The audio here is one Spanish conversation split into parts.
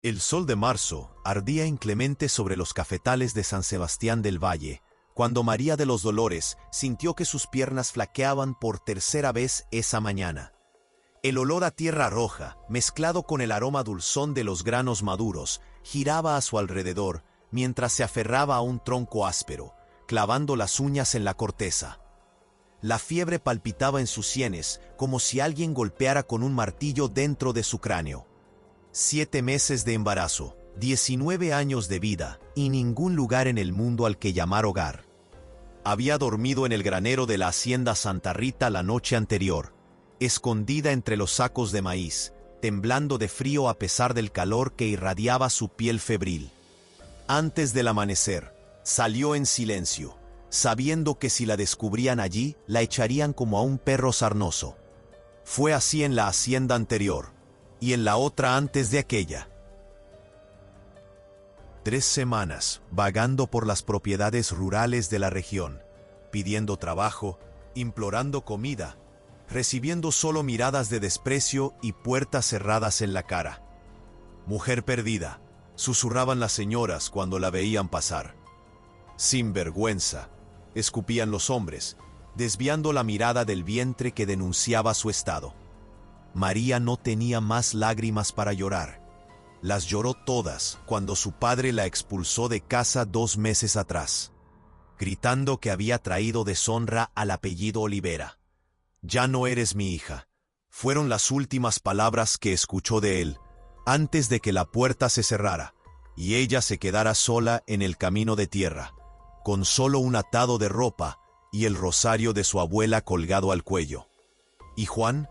El sol de marzo ardía inclemente sobre los cafetales de San Sebastián del Valle, cuando María de los Dolores sintió que sus piernas flaqueaban por tercera vez esa mañana. El olor a tierra roja, mezclado con el aroma dulzón de los granos maduros, giraba a su alrededor mientras se aferraba a un tronco áspero, clavando las uñas en la corteza. La fiebre palpitaba en sus sienes como si alguien golpeara con un martillo dentro de su cráneo. 7 meses de embarazo, 19 años de vida y ningún lugar en el mundo al que llamar hogar. Había dormido en el granero de la hacienda Santa Rita la noche anterior, escondida entre los sacos de maíz, temblando de frío a pesar del calor que irradiaba su piel febril. Antes del amanecer, salió en silencio, sabiendo que si la descubrían allí, la echarían como a un perro sarnoso. Fue así en la hacienda anterior, y en la otra antes de aquella. 3 semanas vagando por las propiedades rurales de la región, pidiendo trabajo, implorando comida, recibiendo solo miradas de desprecio y puertas cerradas en la cara. Mujer perdida, susurraban las señoras cuando la veían pasar. Sin vergüenza, escupían los hombres, desviando la mirada del vientre que denunciaba su estado. María no tenía más lágrimas para llorar. Las lloró todas cuando su padre la expulsó de casa 2 meses atrás, gritando que había traído deshonra al apellido Olivera. «Ya no eres mi hija», fueron las últimas palabras que escuchó de él, antes de que la puerta se cerrara, y ella se quedara sola en el camino de tierra, con solo un atado de ropa y el rosario de su abuela colgado al cuello. ¿Y Juan?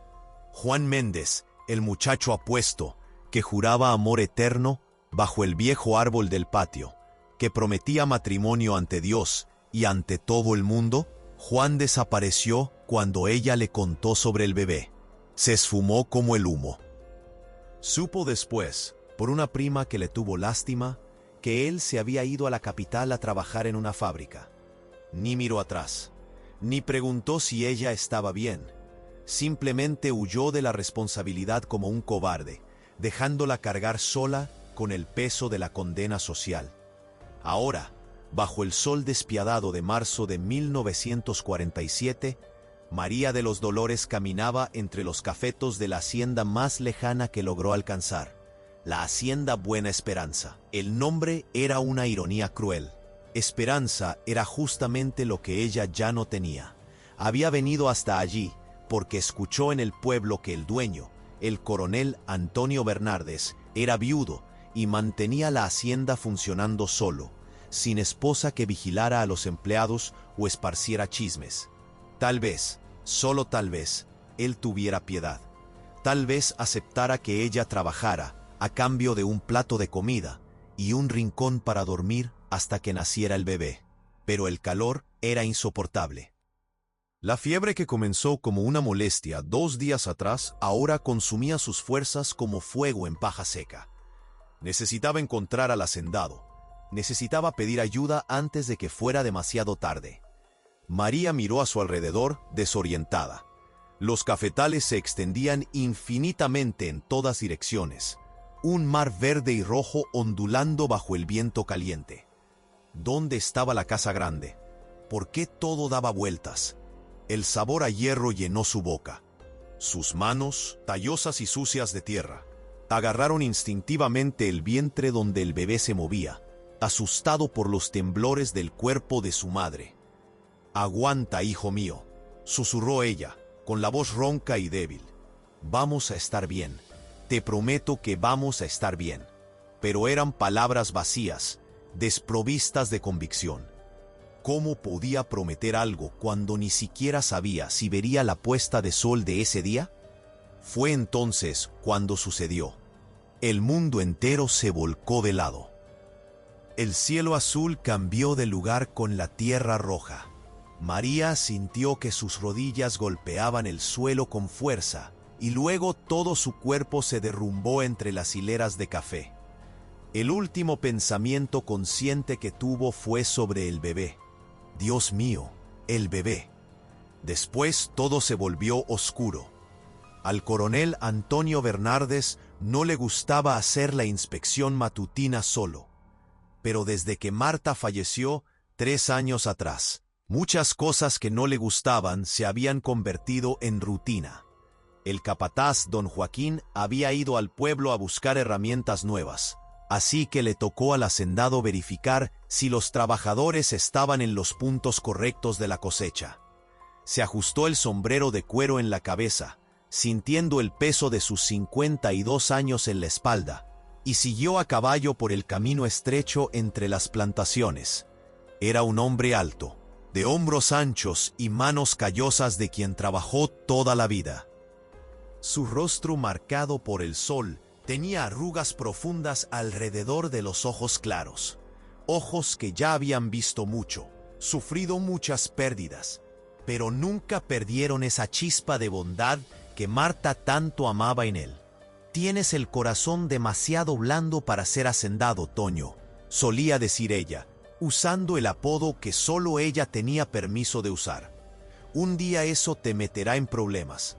Juan Méndez, el muchacho apuesto, que juraba amor eterno bajo el viejo árbol del patio, que prometía matrimonio ante Dios y ante todo el mundo. Juan desapareció cuando ella le contó sobre el bebé. Se esfumó como el humo. Supo después, por una prima que le tuvo lástima, que él se había ido a la capital a trabajar en una fábrica. Ni miró atrás, ni preguntó si ella estaba bien. Simplemente huyó de la responsabilidad como un cobarde, dejándola cargar sola con el peso de la condena social. Ahora, bajo el sol despiadado de marzo de 1947, María de los Dolores caminaba entre los cafetos de la hacienda más lejana que logró alcanzar, la Hacienda Buena Esperanza. El nombre era una ironía cruel. Esperanza era justamente lo que ella ya no tenía. Había venido hasta allí porque escuchó en el pueblo que el dueño, el coronel Antonio Bernardes, era viudo y mantenía la hacienda funcionando solo, sin esposa que vigilara a los empleados o esparciera chismes. Tal vez, solo tal vez, él tuviera piedad. Tal vez aceptara que ella trabajara a cambio de un plato de comida y un rincón para dormir hasta que naciera el bebé. Pero el calor era insoportable. La fiebre que comenzó como una molestia 2 días atrás ahora consumía sus fuerzas como fuego en paja seca. Necesitaba encontrar al hacendado. Necesitaba pedir ayuda antes de que fuera demasiado tarde. María miró a su alrededor, desorientada. Los cafetales se extendían infinitamente en todas direcciones. Un mar verde y rojo ondulando bajo el viento caliente. ¿Dónde estaba la casa grande? ¿Por qué todo daba vueltas? El sabor a hierro llenó su boca. Sus manos, tallosas y sucias de tierra, agarraron instintivamente el vientre donde el bebé se movía, asustado por los temblores del cuerpo de su madre. «Aguanta, hijo mío», susurró ella, con la voz ronca y débil. «Vamos a estar bien. Te prometo que vamos a estar bien». Pero eran palabras vacías, desprovistas de convicción. ¿Cómo podía prometer algo cuando ni siquiera sabía si vería la puesta de sol de ese día? Fue entonces cuando sucedió. El mundo entero se volcó de lado. El cielo azul cambió de lugar con la tierra roja. María sintió que sus rodillas golpeaban el suelo con fuerza, y luego todo su cuerpo se derrumbó entre las hileras de café. El último pensamiento consciente que tuvo fue sobre el bebé. Dios mío, el bebé. Después todo se volvió oscuro. Al coronel Antonio Bernardes No le gustaba hacer la inspección matutina solo. Pero desde que Marta falleció 3 años atrás, muchas cosas que no le gustaban se habían convertido en rutina. El capataz, don Joaquín, había ido al pueblo a buscar herramientas nuevas, así que le tocó al hacendado verificar si los trabajadores estaban en los puntos correctos de la cosecha. Se ajustó el sombrero de cuero en la cabeza, sintiendo el peso de sus 52 años en la espalda, y siguió a caballo por el camino estrecho entre las plantaciones. Era un hombre alto, de hombros anchos y manos callosas, de quien trabajó toda la vida. Su rostro, marcado por el sol, tenía arrugas profundas alrededor de los ojos claros, ojos que ya habían visto mucho, sufrido muchas pérdidas, pero nunca perdieron esa chispa de bondad que Marta tanto amaba en él. «Tienes el corazón demasiado blando para ser hacendado, Toño», solía decir ella, usando el apodo que solo ella tenía permiso de usar. «Un día eso te meterá en problemas».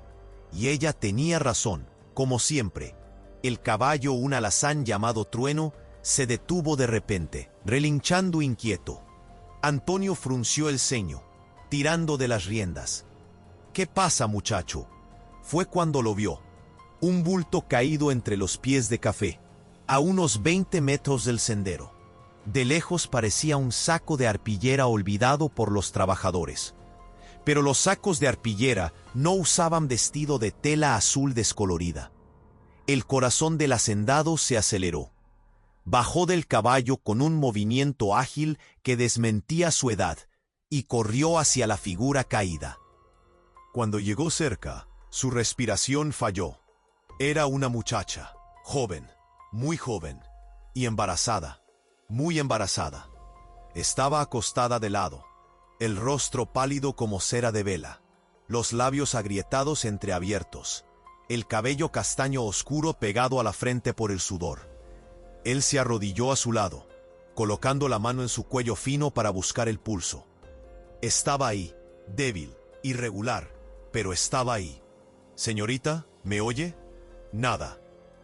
Y ella tenía razón, como siempre. El caballo, un alazán llamado Trueno, se detuvo de repente, relinchando inquieto. Antonio frunció el ceño, tirando de las riendas. «¿Qué pasa, muchacho?». Fue cuando lo vio. Un bulto caído entre los pies de Café, a unos 20 metros del sendero. De lejos parecía un saco de arpillera olvidado por los trabajadores. Pero los sacos de arpillera no usaban vestido de tela azul descolorida. El corazón del hacendado se aceleró. Bajó del caballo con un movimiento ágil que desmentía su edad y corrió hacia la figura caída. Cuando llegó cerca, su respiración falló. Era una muchacha, joven, muy joven, y embarazada, muy embarazada. Estaba acostada de lado, el rostro pálido como cera de vela, los labios agrietados entreabiertos, el cabello castaño oscuro pegado a la frente por el sudor. Él se arrodilló a su lado, colocando la mano en su cuello fino para buscar el pulso. Estaba ahí, débil, irregular, pero estaba ahí. «Señorita, ¿me oye?». Nada.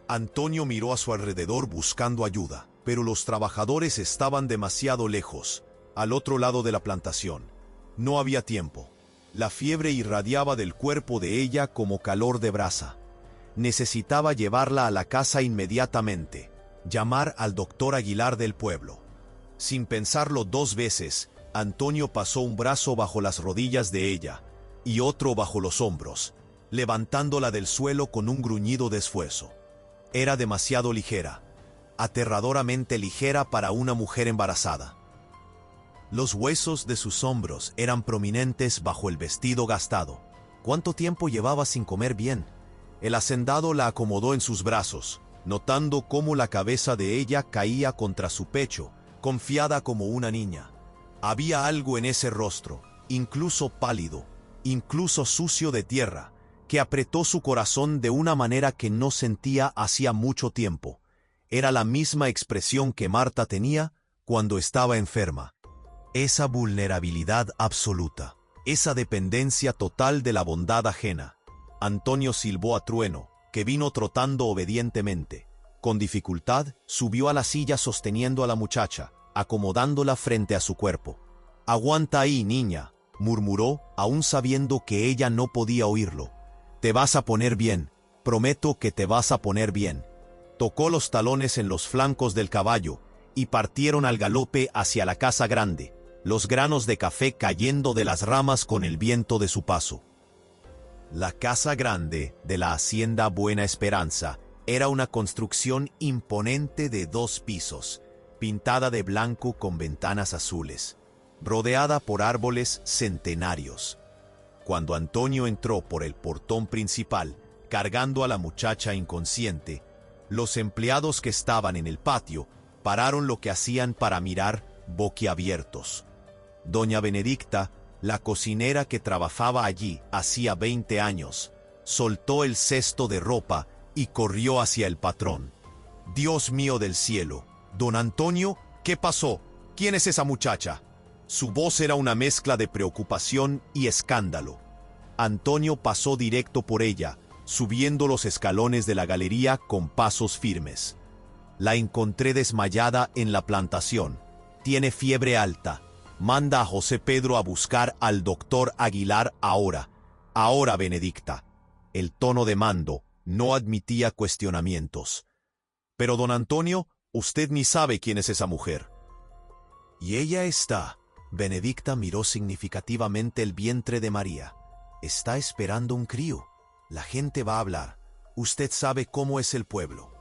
Antonio miró a su alrededor buscando ayuda, pero los trabajadores estaban demasiado lejos, al otro lado de la plantación. No había tiempo. La fiebre irradiaba del cuerpo de ella como calor de brasa. Necesitaba llevarla a la casa inmediatamente, llamar al doctor Aguilar del pueblo. Sin pensarlo 2 veces, Antonio pasó un brazo bajo las rodillas de ella y otro bajo los hombros, levantándola del suelo con un gruñido de esfuerzo. Era demasiado ligera, aterradoramente ligera para una mujer embarazada. Los huesos de sus hombros eran prominentes bajo el vestido gastado. ¿Cuánto tiempo llevaba sin comer bien? El hacendado la acomodó en sus brazos, notando cómo la cabeza de ella caía contra su pecho, confiada como una niña. Había algo en ese rostro, incluso pálido, incluso sucio de tierra, que apretó su corazón de una manera que no sentía hacía mucho tiempo. Era la misma expresión que Marta tenía cuando estaba enferma. Esa vulnerabilidad absoluta, esa dependencia total de la bondad ajena. Antonio silbó a Trueno, que vino trotando obedientemente. Con dificultad, subió a la silla sosteniendo a la muchacha, acomodándola frente a su cuerpo. «Aguanta ahí, niña», murmuró, aún sabiendo que ella no podía oírlo. «Te vas a poner bien, prometo que te vas a poner bien». Tocó los talones en los flancos del caballo, y partieron al galope hacia la casa grande, los granos de café cayendo de las ramas con el viento de su paso. La casa grande de la hacienda Buena Esperanza era una construcción imponente de 2 pisos, pintada de blanco con ventanas azules, rodeada por árboles centenarios. Cuando Antonio entró por el portón principal, cargando a la muchacha inconsciente, los empleados que estaban en el patio pararon lo que hacían para mirar boquiabiertos. Doña Benedicta, la cocinera que trabajaba allí hacía 20 años, soltó el cesto de ropa y corrió hacia el patrón. «Dios mío del cielo, don Antonio, ¿qué pasó? ¿Quién es esa muchacha?». Su voz era una mezcla de preocupación y escándalo. Antonio pasó directo por ella, subiendo los escalones de la galería con pasos firmes. La encontré desmayada en la plantación. Tiene fiebre alta. Manda a José Pedro a buscar al doctor Aguilar ahora. Ahora, Benedicta. El tono de mando no admitía cuestionamientos. Pero, don Antonio, usted ni sabe quién es esa mujer. Y ella está. Benedicta miró significativamente el vientre de María. Está esperando un crío. La gente va a hablar. Usted sabe cómo es el pueblo.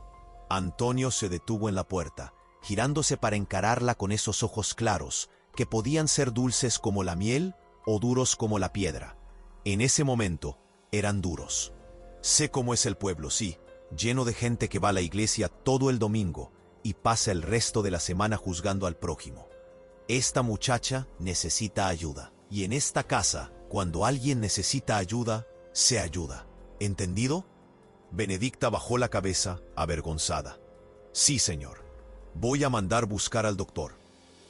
Antonio se detuvo en la puerta, girándose para encararla con esos ojos claros, que podían ser dulces como la miel o duros como la piedra. En ese momento, eran duros. Sé cómo es el pueblo, sí, lleno de gente que va a la iglesia todo el domingo y pasa el resto de la semana juzgando al prójimo. Esta muchacha necesita ayuda, y en esta casa, cuando alguien necesita ayuda, se ayuda. ¿Entendido? Benedicta bajó la cabeza, avergonzada. Sí, señor. Voy a mandar buscar al doctor.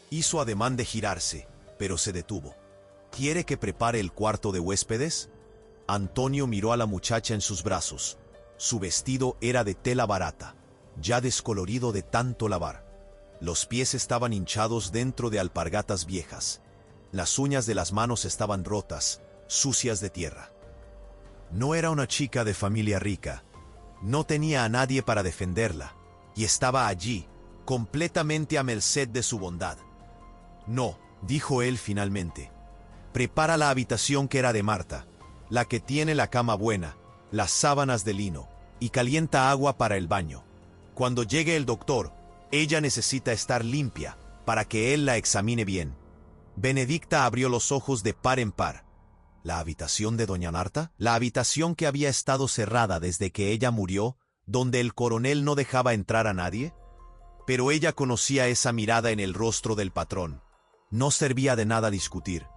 Hizo ademán de girarse, pero se detuvo. ¿Quiere que prepare el cuarto de huéspedes? Antonio miró a la muchacha en sus brazos. Su vestido era de tela barata, ya descolorido de tanto lavar. Los pies estaban hinchados dentro de alpargatas viejas. Las uñas de las manos estaban rotas, sucias de tierra. No era una chica de familia rica. No tenía a nadie para defenderla, y estaba allí, completamente a merced de su bondad. No, dijo él finalmente. Prepara la habitación que era de Marta, la que tiene la cama buena, las sábanas de lino, y calienta agua para el baño. Cuando llegue el doctor, ella necesita estar limpia, para que él la examine bien. Benedicta abrió los ojos de par en par. ¿La habitación de doña Marta? La habitación que había estado cerrada desde que ella murió, donde el coronel no dejaba entrar a nadie. Pero ella conocía esa mirada en el rostro del patrón. No servía de nada discutir.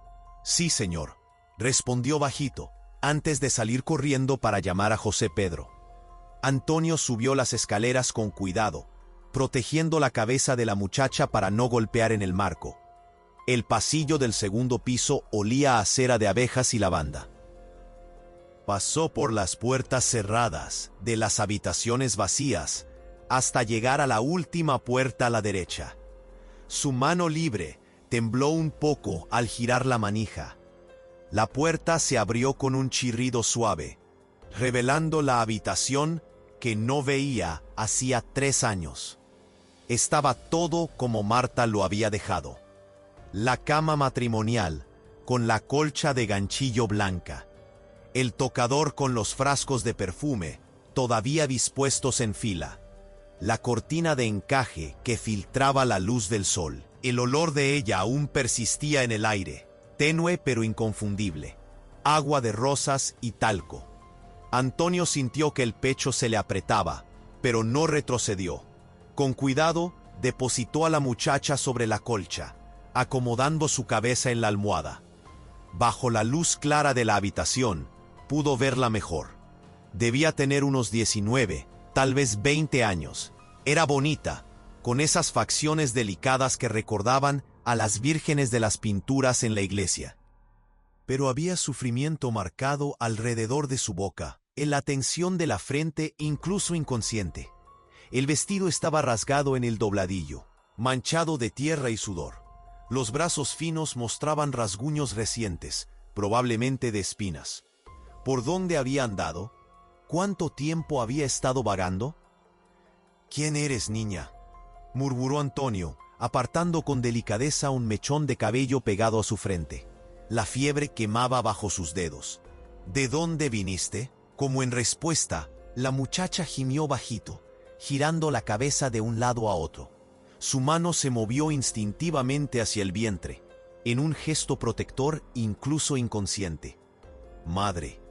Sí, señor, respondió bajito, antes de salir corriendo para llamar a José Pedro. Antonio subió las escaleras con cuidado, protegiendo la cabeza de la muchacha para no golpear en el marco. El pasillo del segundo piso olía a cera de abejas y lavanda. Pasó por las puertas cerradas de las habitaciones vacías hasta llegar a la última puerta a la derecha. Su mano libre tembló un poco al girar la manija. La puerta se abrió con un chirrido suave, revelando la habitación que no veía hacía 3 años. Estaba todo como Marta lo había dejado. La cama matrimonial, con la colcha de ganchillo blanca. El tocador con los frascos de perfume, todavía dispuestos en fila. La cortina de encaje que filtraba la luz del sol. El olor de ella aún persistía en el aire, tenue pero inconfundible. Agua de rosas y talco. Antonio sintió que el pecho se le apretaba, pero no retrocedió. Con cuidado, depositó a la muchacha sobre la colcha, acomodando su cabeza en la almohada. Bajo la luz clara de la habitación, pudo verla mejor. Debía tener unos 19, tal vez 20 años. Era bonita, con esas facciones delicadas que recordaban a las vírgenes de las pinturas en la iglesia. Pero había sufrimiento marcado alrededor de su boca, en la tensión de la frente, incluso inconsciente. El vestido estaba rasgado en el dobladillo, manchado de tierra y sudor. Los brazos finos mostraban rasguños recientes, probablemente de espinas. ¿Por dónde había andado? ¿Cuánto tiempo había estado vagando? ¿Quién eres, niña?, murmuró Antonio, apartando con delicadeza un mechón de cabello pegado a su frente. La fiebre quemaba bajo sus dedos. ¿De dónde viniste? Como en respuesta, la muchacha gimió bajito, girando la cabeza de un lado a otro. Su mano se movió instintivamente hacia el vientre, en un gesto protector incluso inconsciente. Madre.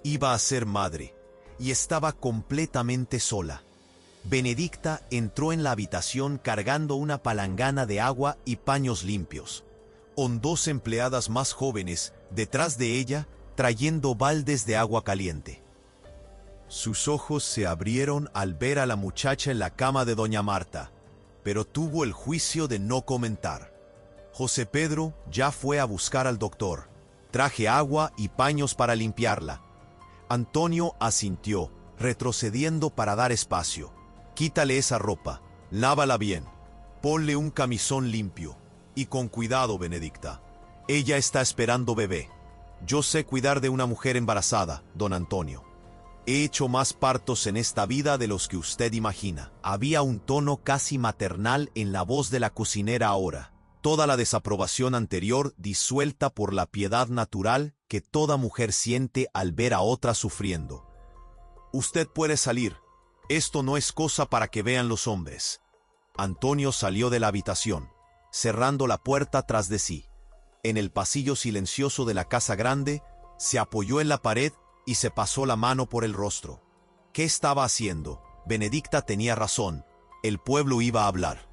Iba a ser madre, y estaba completamente sola. Benedicta entró en la habitación cargando una palangana de agua y paños limpios. 2 empleadas más jóvenes detrás de ella trayendo baldes de agua caliente. Sus ojos se abrieron al ver a la muchacha en la cama de doña Marta, pero tuvo el juicio de no comentar. José Pedro ya fue a buscar al doctor. Traje agua y paños para limpiarla. Antonio asintió, retrocediendo para dar espacio. Quítale esa ropa, lávala bien, ponle un camisón limpio. Y con cuidado, Benedicta. Ella está esperando bebé. Yo sé cuidar de una mujer embarazada, don Antonio. He hecho más partos en esta vida de los que usted imagina. Había un tono casi maternal en la voz de la cocinera ahora. Toda la desaprobación anterior disuelta por la piedad natural que toda mujer siente al ver a otra sufriendo. Usted puede salir. Esto no es cosa para que vean los hombres. Antonio salió de la habitación, cerrando la puerta tras de sí. En el pasillo silencioso de la casa grande, se apoyó en la pared y se pasó la mano por el rostro. ¿Qué estaba haciendo? Benedicta tenía razón. El pueblo iba a hablar.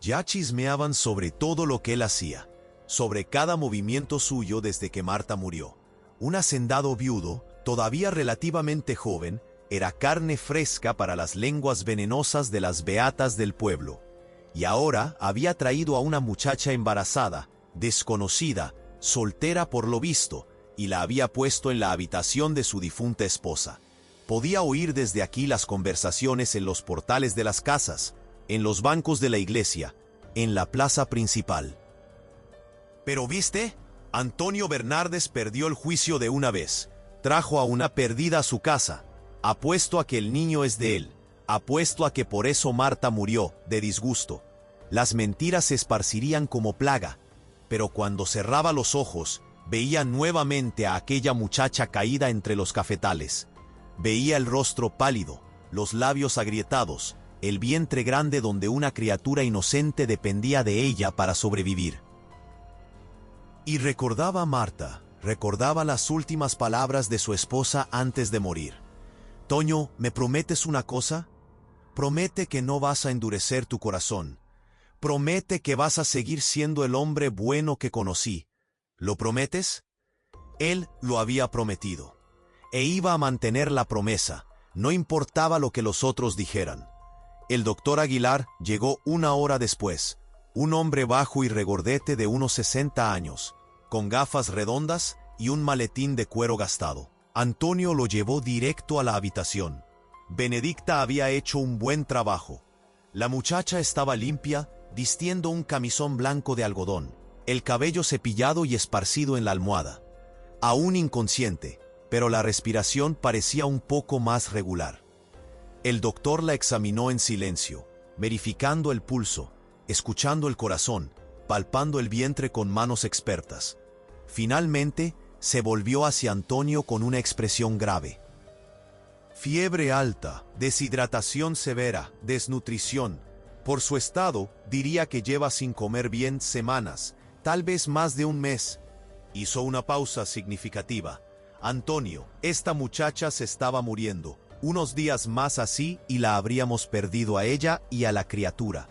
Ya chismeaban sobre todo lo que él hacía, sobre cada movimiento suyo desde que Marta murió. Un hacendado viudo, todavía relativamente joven, era carne fresca para las lenguas venenosas de las beatas del pueblo. Y ahora había traído a una muchacha embarazada, desconocida, soltera por lo visto, y la había puesto en la habitación de su difunta esposa. Podía oír desde aquí las conversaciones en los portales de las casas, en los bancos de la iglesia, en la plaza principal. ¿Pero viste? Antonio Bernardes perdió el juicio de una vez. Trajo a una perdida a su casa. Apuesto a que el niño es de él. Apuesto a que por eso Marta murió, de disgusto. Las mentiras se esparcirían como plaga, pero cuando cerraba los ojos, veía nuevamente a aquella muchacha caída entre los cafetales. Veía el rostro pálido, los labios agrietados, el vientre grande donde una criatura inocente dependía de ella para sobrevivir. Y recordaba a Marta, recordaba las últimas palabras de su esposa antes de morir. Toño, ¿me prometes una cosa? Promete que no vas a endurecer tu corazón. Promete que vas a seguir siendo el hombre bueno que conocí. ¿Lo prometes? Él lo había prometido. E iba a mantener la promesa, no importaba lo que los otros dijeran. El doctor Aguilar llegó una hora después, un hombre bajo y regordete de unos 60 años, con gafas redondas y un maletín de cuero gastado. Antonio lo llevó directo a la habitación. Benedicta había hecho un buen trabajo. La muchacha estaba limpia, vistiendo un camisón blanco de algodón, el cabello cepillado y esparcido en la almohada. Aún inconsciente, pero la respiración parecía un poco más regular. El doctor la examinó en silencio, verificando el pulso, escuchando el corazón, palpando el vientre con manos expertas. Finalmente, se volvió hacia Antonio con una expresión grave. Fiebre alta, deshidratación severa, desnutrición. Por su estado, diría que lleva sin comer bien semanas, tal vez más de un mes. Hizo una pausa significativa. Antonio, esta muchacha se estaba muriendo. Unos días más así y la habríamos perdido a ella y a la criatura.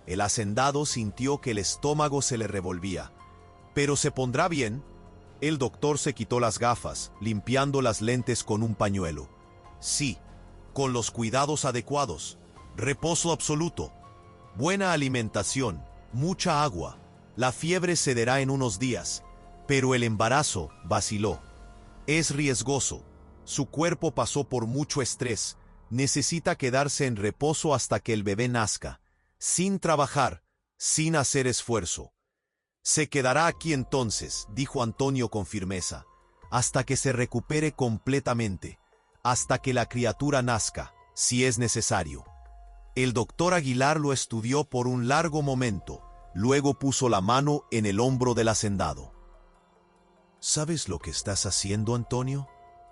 El hacendado sintió que el estómago se le revolvía. ¿Pero se pondrá bien? El doctor se quitó las gafas, limpiando las lentes con un pañuelo. Sí, con los cuidados adecuados. Reposo absoluto. Buena alimentación, mucha agua. La fiebre cederá en unos días, pero el embarazo vaciló. Es riesgoso. Su cuerpo pasó por mucho estrés. Necesita quedarse en reposo hasta que el bebé nazca, sin trabajar, sin hacer esfuerzo. Se quedará aquí entonces, dijo Antonio con firmeza, hasta que se recupere completamente, hasta que la criatura nazca, si es necesario. El doctor Aguilar lo estudió por un largo momento, luego puso la mano en el hombro del hacendado. ¿Sabes lo que estás haciendo, Antonio?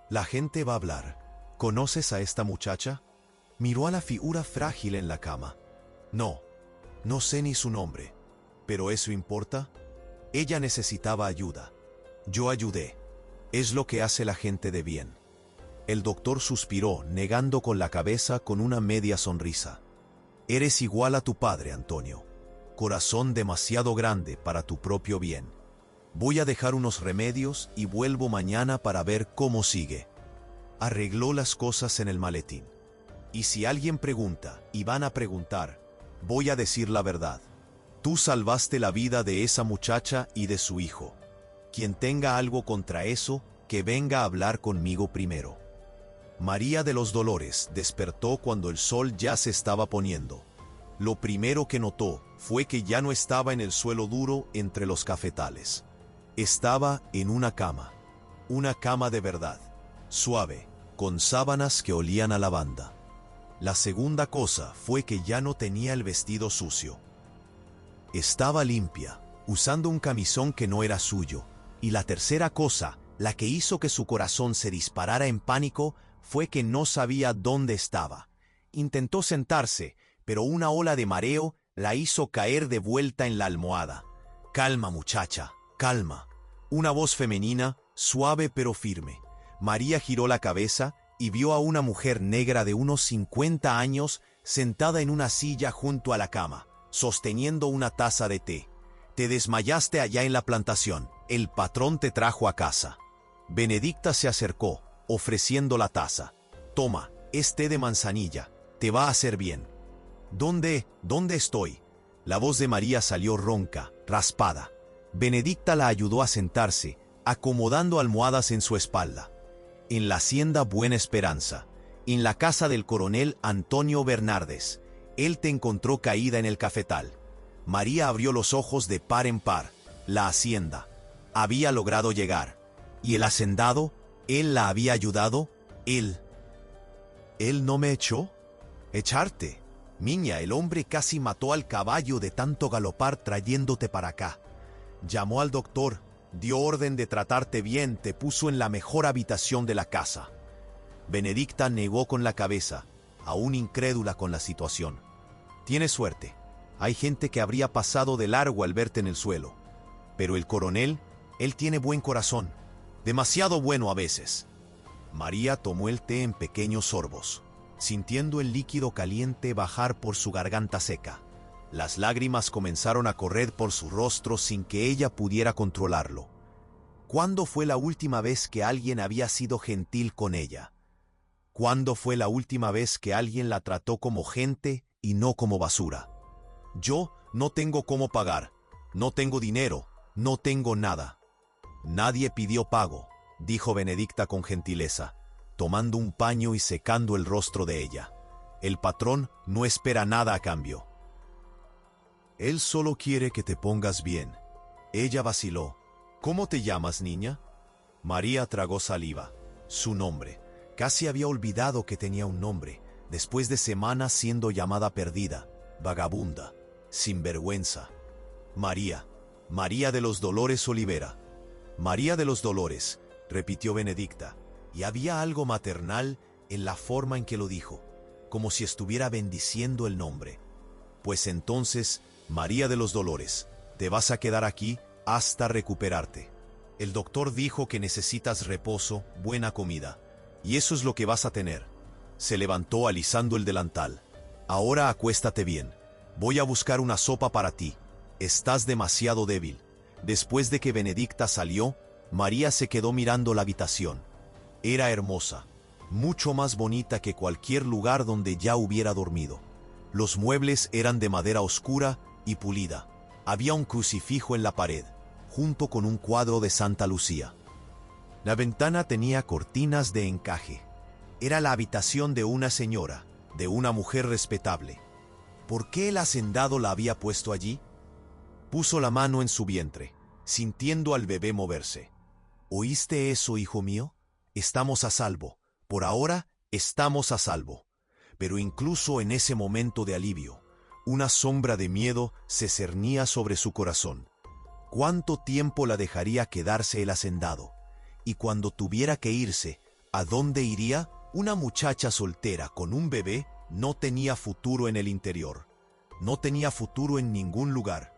La gente va a hablar. ¿Conoces a esta muchacha? Miró a la figura frágil en la cama. No, no sé ni su nombre. ¿Pero eso importa? Ella necesitaba ayuda. Yo ayudé. Es lo que hace la gente de bien. El doctor suspiró, negando con la cabeza con una media sonrisa. Eres igual a tu padre, Antonio. Corazón demasiado grande para tu propio bien. Voy a dejar unos remedios y vuelvo mañana para ver cómo sigue. Arregló las cosas en el maletín. Y si alguien pregunta, y van a preguntar, voy a decir la verdad. Tú salvaste la vida de esa muchacha y de su hijo. Quien tenga algo contra eso, que venga a hablar conmigo primero. María de los Dolores despertó cuando el sol ya se estaba poniendo. Lo primero que notó fue que ya no estaba en el suelo duro entre los cafetales. Estaba en una cama de verdad, suave, con sábanas que olían a lavanda. La segunda cosa fue que ya no tenía el vestido sucio. Estaba limpia, usando un camisón que no era suyo. Y la tercera cosa, la que hizo que su corazón se disparara en pánico, fue que no sabía dónde estaba. Intentó sentarse, pero una ola de mareo la hizo caer de vuelta en la almohada. «Calma, muchacha, calma». Una voz femenina, suave pero firme. María giró la cabeza y vio a una mujer negra de unos 50 años sentada en una silla junto a la cama, sosteniendo una taza de té. «Te desmayaste allá en la plantación. El patrón te trajo a casa». Benedicta se acercó, ofreciendo la taza. «Toma, es té de manzanilla. Te va a hacer bien». ¿Dónde estoy?» La voz de María salió ronca, raspada. Benedicta la ayudó a sentarse, acomodando almohadas en su espalda. «En la hacienda Buena Esperanza, en la casa del coronel Antonio Bernardes. Él te encontró caída en el cafetal». María abrió los ojos de par en par. La hacienda. Había logrado llegar. ¿Y el hacendado? ¿Él la había ayudado? ¿Él no me echó? «¿Echarte? Niña, el hombre casi mató al caballo de tanto galopar trayéndote para acá. Llamó al doctor, dio orden de tratarte bien, te puso en la mejor habitación de la casa». Benedicta negó con la cabeza, aún incrédula con la situación. «Tienes suerte. Hay gente que habría pasado de largo al verte en el suelo. Pero el coronel, él tiene buen corazón. Demasiado bueno a veces». María tomó el té en pequeños sorbos, sintiendo el líquido caliente bajar por su garganta seca. Las lágrimas comenzaron a correr por su rostro sin que ella pudiera controlarlo. ¿Cuándo fue la última vez que alguien había sido gentil con ella? ¿Cuándo fue la última vez que alguien la trató como gente y no como basura? «Yo no tengo cómo pagar. No tengo dinero. No tengo nada». «Nadie pidió pago», dijo Benedicta con gentileza, tomando un paño y secando el rostro de ella. «El patrón no espera nada a cambio. Él solo quiere que te pongas bien». Ella vaciló. «¿Cómo te llamas, niña?» María tragó saliva. Su nombre. Casi había olvidado que tenía un nombre, después de semanas siendo llamada perdida, vagabunda, sinvergüenza. «María. María de los Dolores Olivera». «María de los Dolores», repitió Benedicta, y había algo maternal en la forma en que lo dijo, como si estuviera bendiciendo el nombre. «Pues entonces, María de los Dolores, te vas a quedar aquí hasta recuperarte. El doctor dijo que necesitas reposo, buena comida, y eso es lo que vas a tener». Se levantó alisando el delantal. «Ahora acuéstate bien. Voy a buscar una sopa para ti. Estás demasiado débil». Después de que Benedicta salió, María se quedó mirando la habitación. Era hermosa, mucho más bonita que cualquier lugar donde ya hubiera dormido. Los muebles eran de madera oscura y pulida. Había un crucifijo en la pared, junto con un cuadro de Santa Lucía. La ventana tenía cortinas de encaje. Era la habitación de una señora, de una mujer respetable. ¿Por qué el hacendado la había puesto allí? Puso la mano en su vientre, sintiendo al bebé moverse. «¿Oíste eso, hijo mío? Estamos a salvo. Por ahora, estamos a salvo». Pero incluso en ese momento de alivio, una sombra de miedo se cernía sobre su corazón. ¿Cuánto tiempo la dejaría quedarse el hacendado? Y cuando tuviera que irse, ¿a dónde iría? Una muchacha soltera con un bebé no tenía futuro en el interior. No tenía futuro en ningún lugar.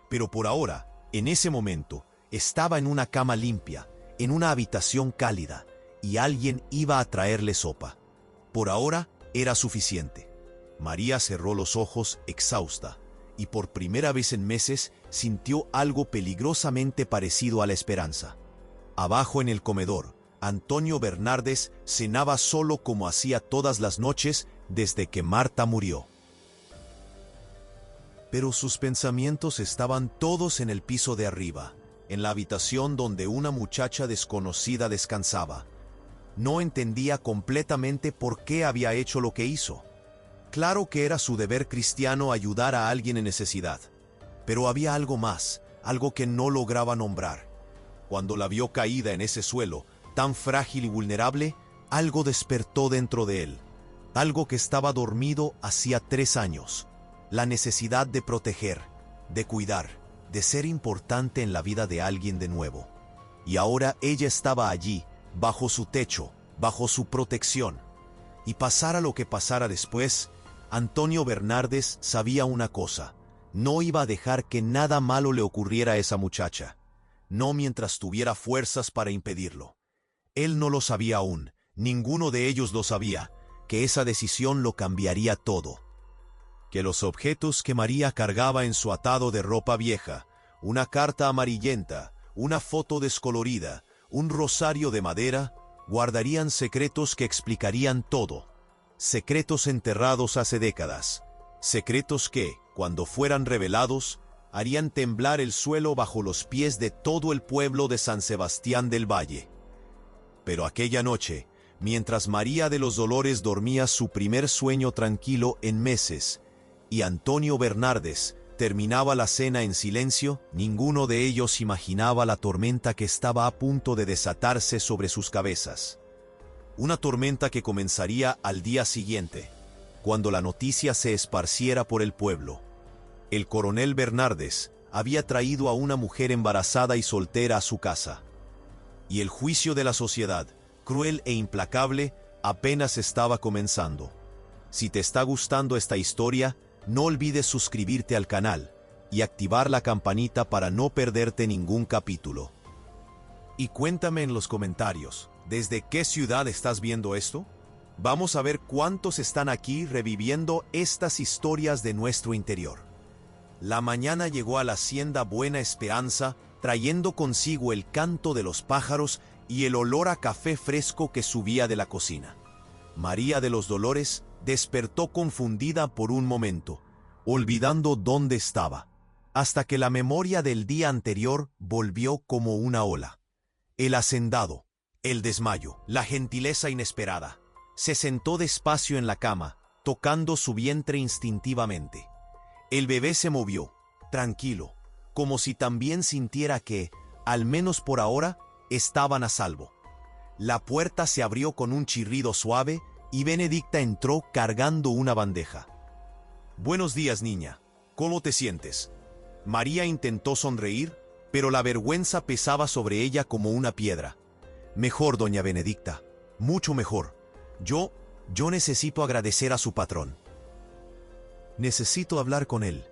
Pero por ahora, en ese momento, estaba en una cama limpia, en una habitación cálida, y alguien iba a traerle sopa. Por ahora era suficiente. María cerró los ojos exhausta, y por primera vez en meses sintió algo peligrosamente parecido a la esperanza. Abajo en el comedor, Antonio Bernardes cenaba solo como hacía todas las noches desde que Marta murió. Pero sus pensamientos estaban todos en el piso de arriba, en la habitación donde una muchacha desconocida descansaba. No entendía completamente por qué había hecho lo que hizo. Claro que era su deber cristiano ayudar a alguien en necesidad, pero había algo más, algo que no lograba nombrar. Cuando la vio caída en ese suelo, tan frágil y vulnerable, algo despertó dentro de él. Algo que estaba dormido hacía 3 años. La necesidad de proteger, de cuidar, de ser importante en la vida de alguien de nuevo. Y ahora ella estaba allí, bajo su techo, bajo su protección. Y pasara lo que pasara después, Antonio Bernardes sabía una cosa: no iba a dejar que nada malo le ocurriera a esa muchacha. No mientras tuviera fuerzas para impedirlo. Él no lo sabía aún, ninguno de ellos lo sabía, que esa decisión lo cambiaría todo. Que los objetos que María cargaba en su atado de ropa vieja, una carta amarillenta, una foto descolorida, un rosario de madera, guardarían secretos que explicarían todo. Secretos enterrados hace décadas. Secretos que, cuando fueran revelados, harían temblar el suelo bajo los pies de todo el pueblo de San Sebastián del Valle. Pero aquella noche, mientras María de los Dolores dormía su primer sueño tranquilo en meses, y Antonio Bernardes terminaba la cena en silencio, ninguno de ellos imaginaba la tormenta que estaba a punto de desatarse sobre sus cabezas. Una tormenta que comenzaría al día siguiente, cuando la noticia se esparciera por el pueblo. El coronel Bernardes había traído a una mujer embarazada y soltera a su casa. Y el juicio de la sociedad, cruel e implacable, apenas estaba comenzando. Si te está gustando esta historia, no olvides suscribirte al canal y activar la campanita para no perderte ningún capítulo. Y cuéntame en los comentarios, ¿desde qué ciudad estás viendo esto? Vamos a ver cuántos están aquí reviviendo estas historias de nuestro interior. La mañana llegó a la hacienda Buena Esperanza, trayendo consigo el canto de los pájaros y el olor a café fresco que subía de la cocina. María de los Dolores despertó confundida por un momento, olvidando dónde estaba, hasta que la memoria del día anterior volvió como una ola. El hacendado, el desmayo, la gentileza inesperada. Se sentó despacio en la cama, tocando su vientre instintivamente. El bebé se movió, tranquilo, como si también sintiera que, al menos por ahora, estaban a salvo. La puerta se abrió con un chirrido suave y Benedicta entró cargando una bandeja. «Buenos días, niña. ¿Cómo te sientes?» María intentó sonreír, pero la vergüenza pesaba sobre ella como una piedra. «Mejor, doña Benedicta, mucho mejor. Yo necesito agradecer a su patrón. Necesito hablar con él».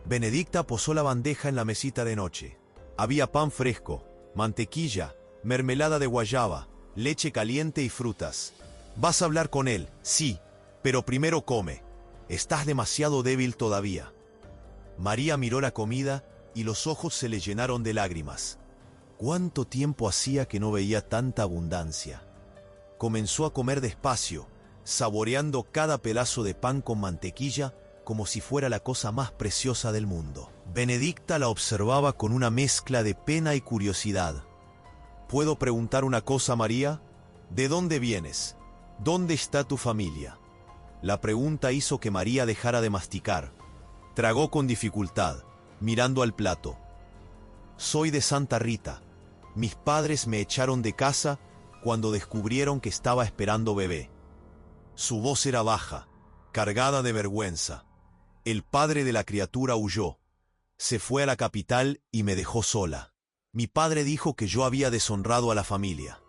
Benedicta posó la bandeja en la mesita de noche. Había pan fresco, mantequilla, mermelada de guayaba, leche caliente y frutas. «Vas a hablar con él, sí, pero primero come. Estás demasiado débil todavía». María miró la comida y los ojos se le llenaron de lágrimas. ¿Cuánto tiempo hacía que no veía tanta abundancia? Comenzó a comer despacio, saboreando cada pedazo de pan con mantequilla como si fuera la cosa más preciosa del mundo. Benedicta la observaba con una mezcla de pena y curiosidad. «¿Puedo preguntar una cosa, María? ¿De dónde vienes? ¿Dónde está tu familia?» La pregunta hizo que María dejara de masticar. Tragó con dificultad, mirando al plato. «Soy de Santa Rita. Mis padres me echaron de casa cuando descubrieron que estaba esperando bebé». Su voz era baja, cargada de vergüenza. El padre de la criatura huyó. Se fue a la capital y me dejó sola. Mi padre dijo que yo había deshonrado a la familia,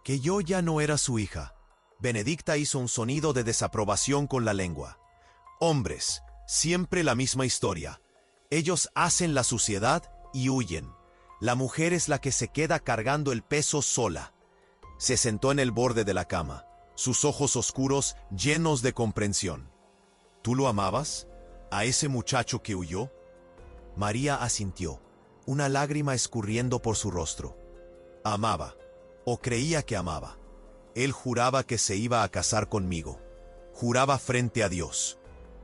que yo ya no era su hija. Benedicta hizo un sonido de desaprobación con la lengua. Hombres, siempre la misma historia. Ellos hacen la suciedad y huyen. La mujer es la que se queda cargando el peso sola. Se sentó en el borde de la cama, sus ojos oscuros llenos de comprensión. ¿Tú lo amabas? ¿A ese muchacho que huyó? María asintió, una lágrima escurriendo por su rostro. Amaba, o creía que amaba. Él juraba que se iba a casar conmigo. Juraba frente a Dios.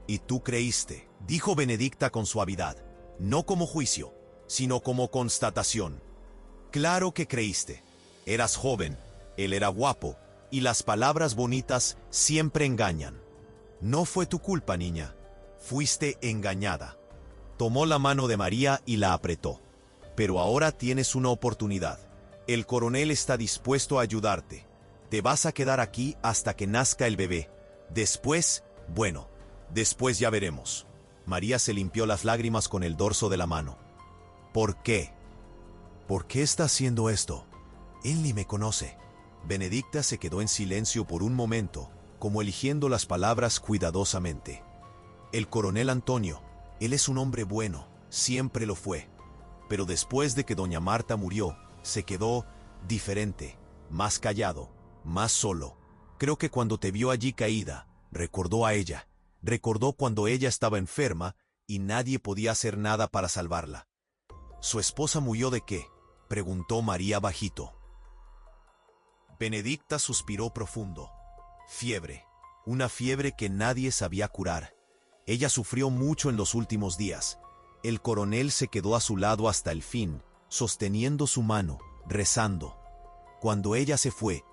«Y tú creíste», dijo Benedicta con suavidad, no como juicio, sino como constatación. Claro que creíste. Eras joven, él era guapo, y las palabras bonitas siempre engañan. No fue tu culpa, niña. Fuiste engañada. Tomó la mano de María y la apretó. Pero ahora tienes una oportunidad. El coronel está dispuesto a ayudarte. Te vas a quedar aquí hasta que nazca el bebé. Después, bueno, después ya veremos. María se limpió las lágrimas con el dorso de la mano. ¿Por qué? ¿Por qué está haciendo esto? Él ni me conoce. Benedicta se quedó en silencio por un momento, como eligiendo las palabras cuidadosamente. El coronel Antonio, él es un hombre bueno, siempre lo fue. Pero después de que doña Marta murió, se quedó diferente, más callado, más solo. Creo que cuando te vio allí caída, recordó a ella. Recordó cuando ella estaba enferma y nadie podía hacer nada para salvarla. ¿Su esposa murió de qué?, preguntó María bajito. Benedicta suspiró profundo. Fiebre, una fiebre que nadie sabía curar. Ella sufrió mucho en los últimos días. El coronel se quedó a su lado hasta el fin, sosteniendo su mano, rezando. Cuando ella se fue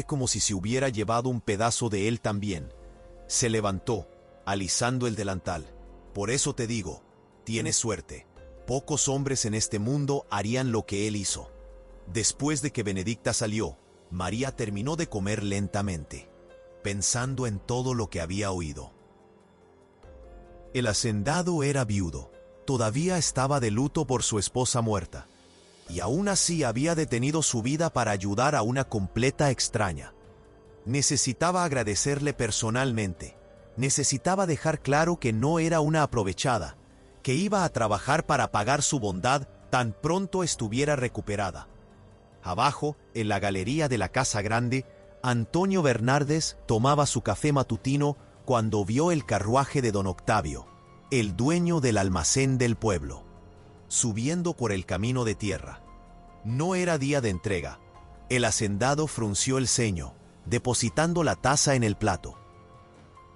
como si se hubiera llevado un pedazo de él también. Se levantó, alisando el delantal. Por eso te digo, tienes suerte. Pocos hombres en este mundo harían lo que él hizo. Después de que Benedicta salió, María terminó de comer lentamente, pensando en todo lo que había oído. El hacendado era viudo. Todavía estaba de luto por su esposa muerta. Y aún así había detenido su vida para ayudar a una completa extraña. Necesitaba agradecerle personalmente. Necesitaba dejar claro que no era una aprovechada, que iba a trabajar para pagar su bondad tan pronto estuviera recuperada. Abajo, en la galería de la Casa Grande, Antonio Bernardes tomaba su café matutino cuando vio el carruaje de don Octavio, el dueño del almacén del pueblo, subiendo por el camino de tierra. No era día de entrega. El hacendado frunció el ceño, depositando la taza en el plato.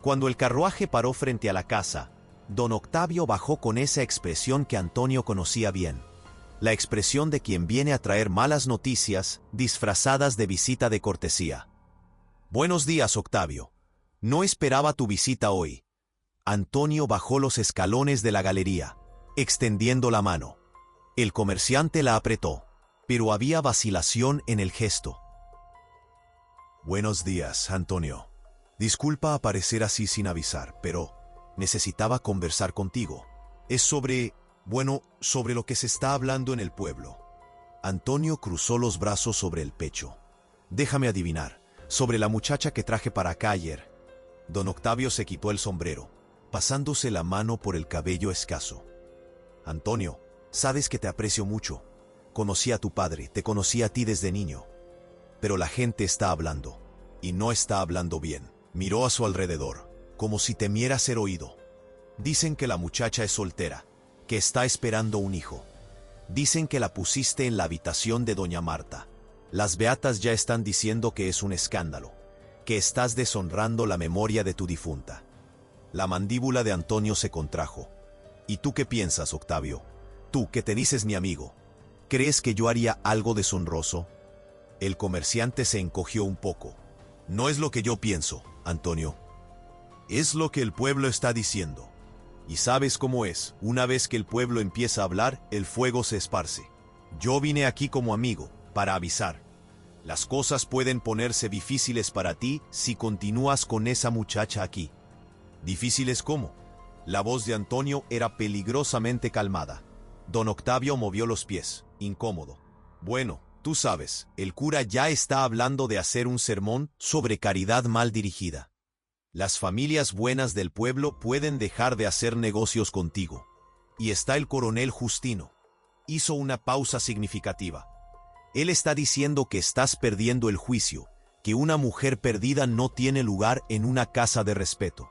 Cuando el carruaje paró frente a la casa, don Octavio bajó con esa expresión que Antonio conocía bien, la expresión de quien viene a traer malas noticias disfrazadas de visita de cortesía. Buenos días, Octavio. No esperaba tu visita hoy. Antonio bajó los escalones de la galería, extendiendo la mano. El comerciante la apretó, pero había vacilación en el gesto. Buenos días, Antonio. Disculpa aparecer así sin avisar, pero necesitaba conversar contigo. Es sobre lo que se está hablando en el pueblo. Antonio cruzó los brazos sobre el pecho. Déjame adivinar, sobre la muchacha que traje para acá ayer. Don Octavio se quitó el sombrero, pasándose la mano por el cabello escaso. Antonio, sabes que te aprecio mucho. Conocí a tu padre, te conocí a ti desde niño. Pero la gente está hablando, y no está hablando bien. Miró a su alrededor, como si temiera ser oído. Dicen que la muchacha es soltera, que está esperando un hijo. Dicen que la pusiste en la habitación de doña Marta. Las beatas ya están diciendo que es un escándalo, que estás deshonrando la memoria de tu difunta. La mandíbula de Antonio se contrajo. ¿Y tú qué piensas, Octavio? Tú, que te dices mi amigo, ¿crees que yo haría algo deshonroso? El comerciante se encogió un poco. No es lo que yo pienso, Antonio. Es lo que el pueblo está diciendo. Y sabes cómo es, una vez que el pueblo empieza a hablar, el fuego se esparce. Yo vine aquí como amigo, para avisar. Las cosas pueden ponerse difíciles para ti si continúas con esa muchacha aquí. ¿Difíciles cómo? La voz de Antonio era peligrosamente calmada. Don Octavio movió los pies, incómodo. Bueno, tú sabes, el cura ya está hablando de hacer un sermón sobre caridad mal dirigida. Las familias buenas del pueblo pueden dejar de hacer negocios contigo. Y está el coronel Justino. Hizo una pausa significativa. Él está diciendo que estás perdiendo el juicio, que una mujer perdida no tiene lugar en una casa de respeto.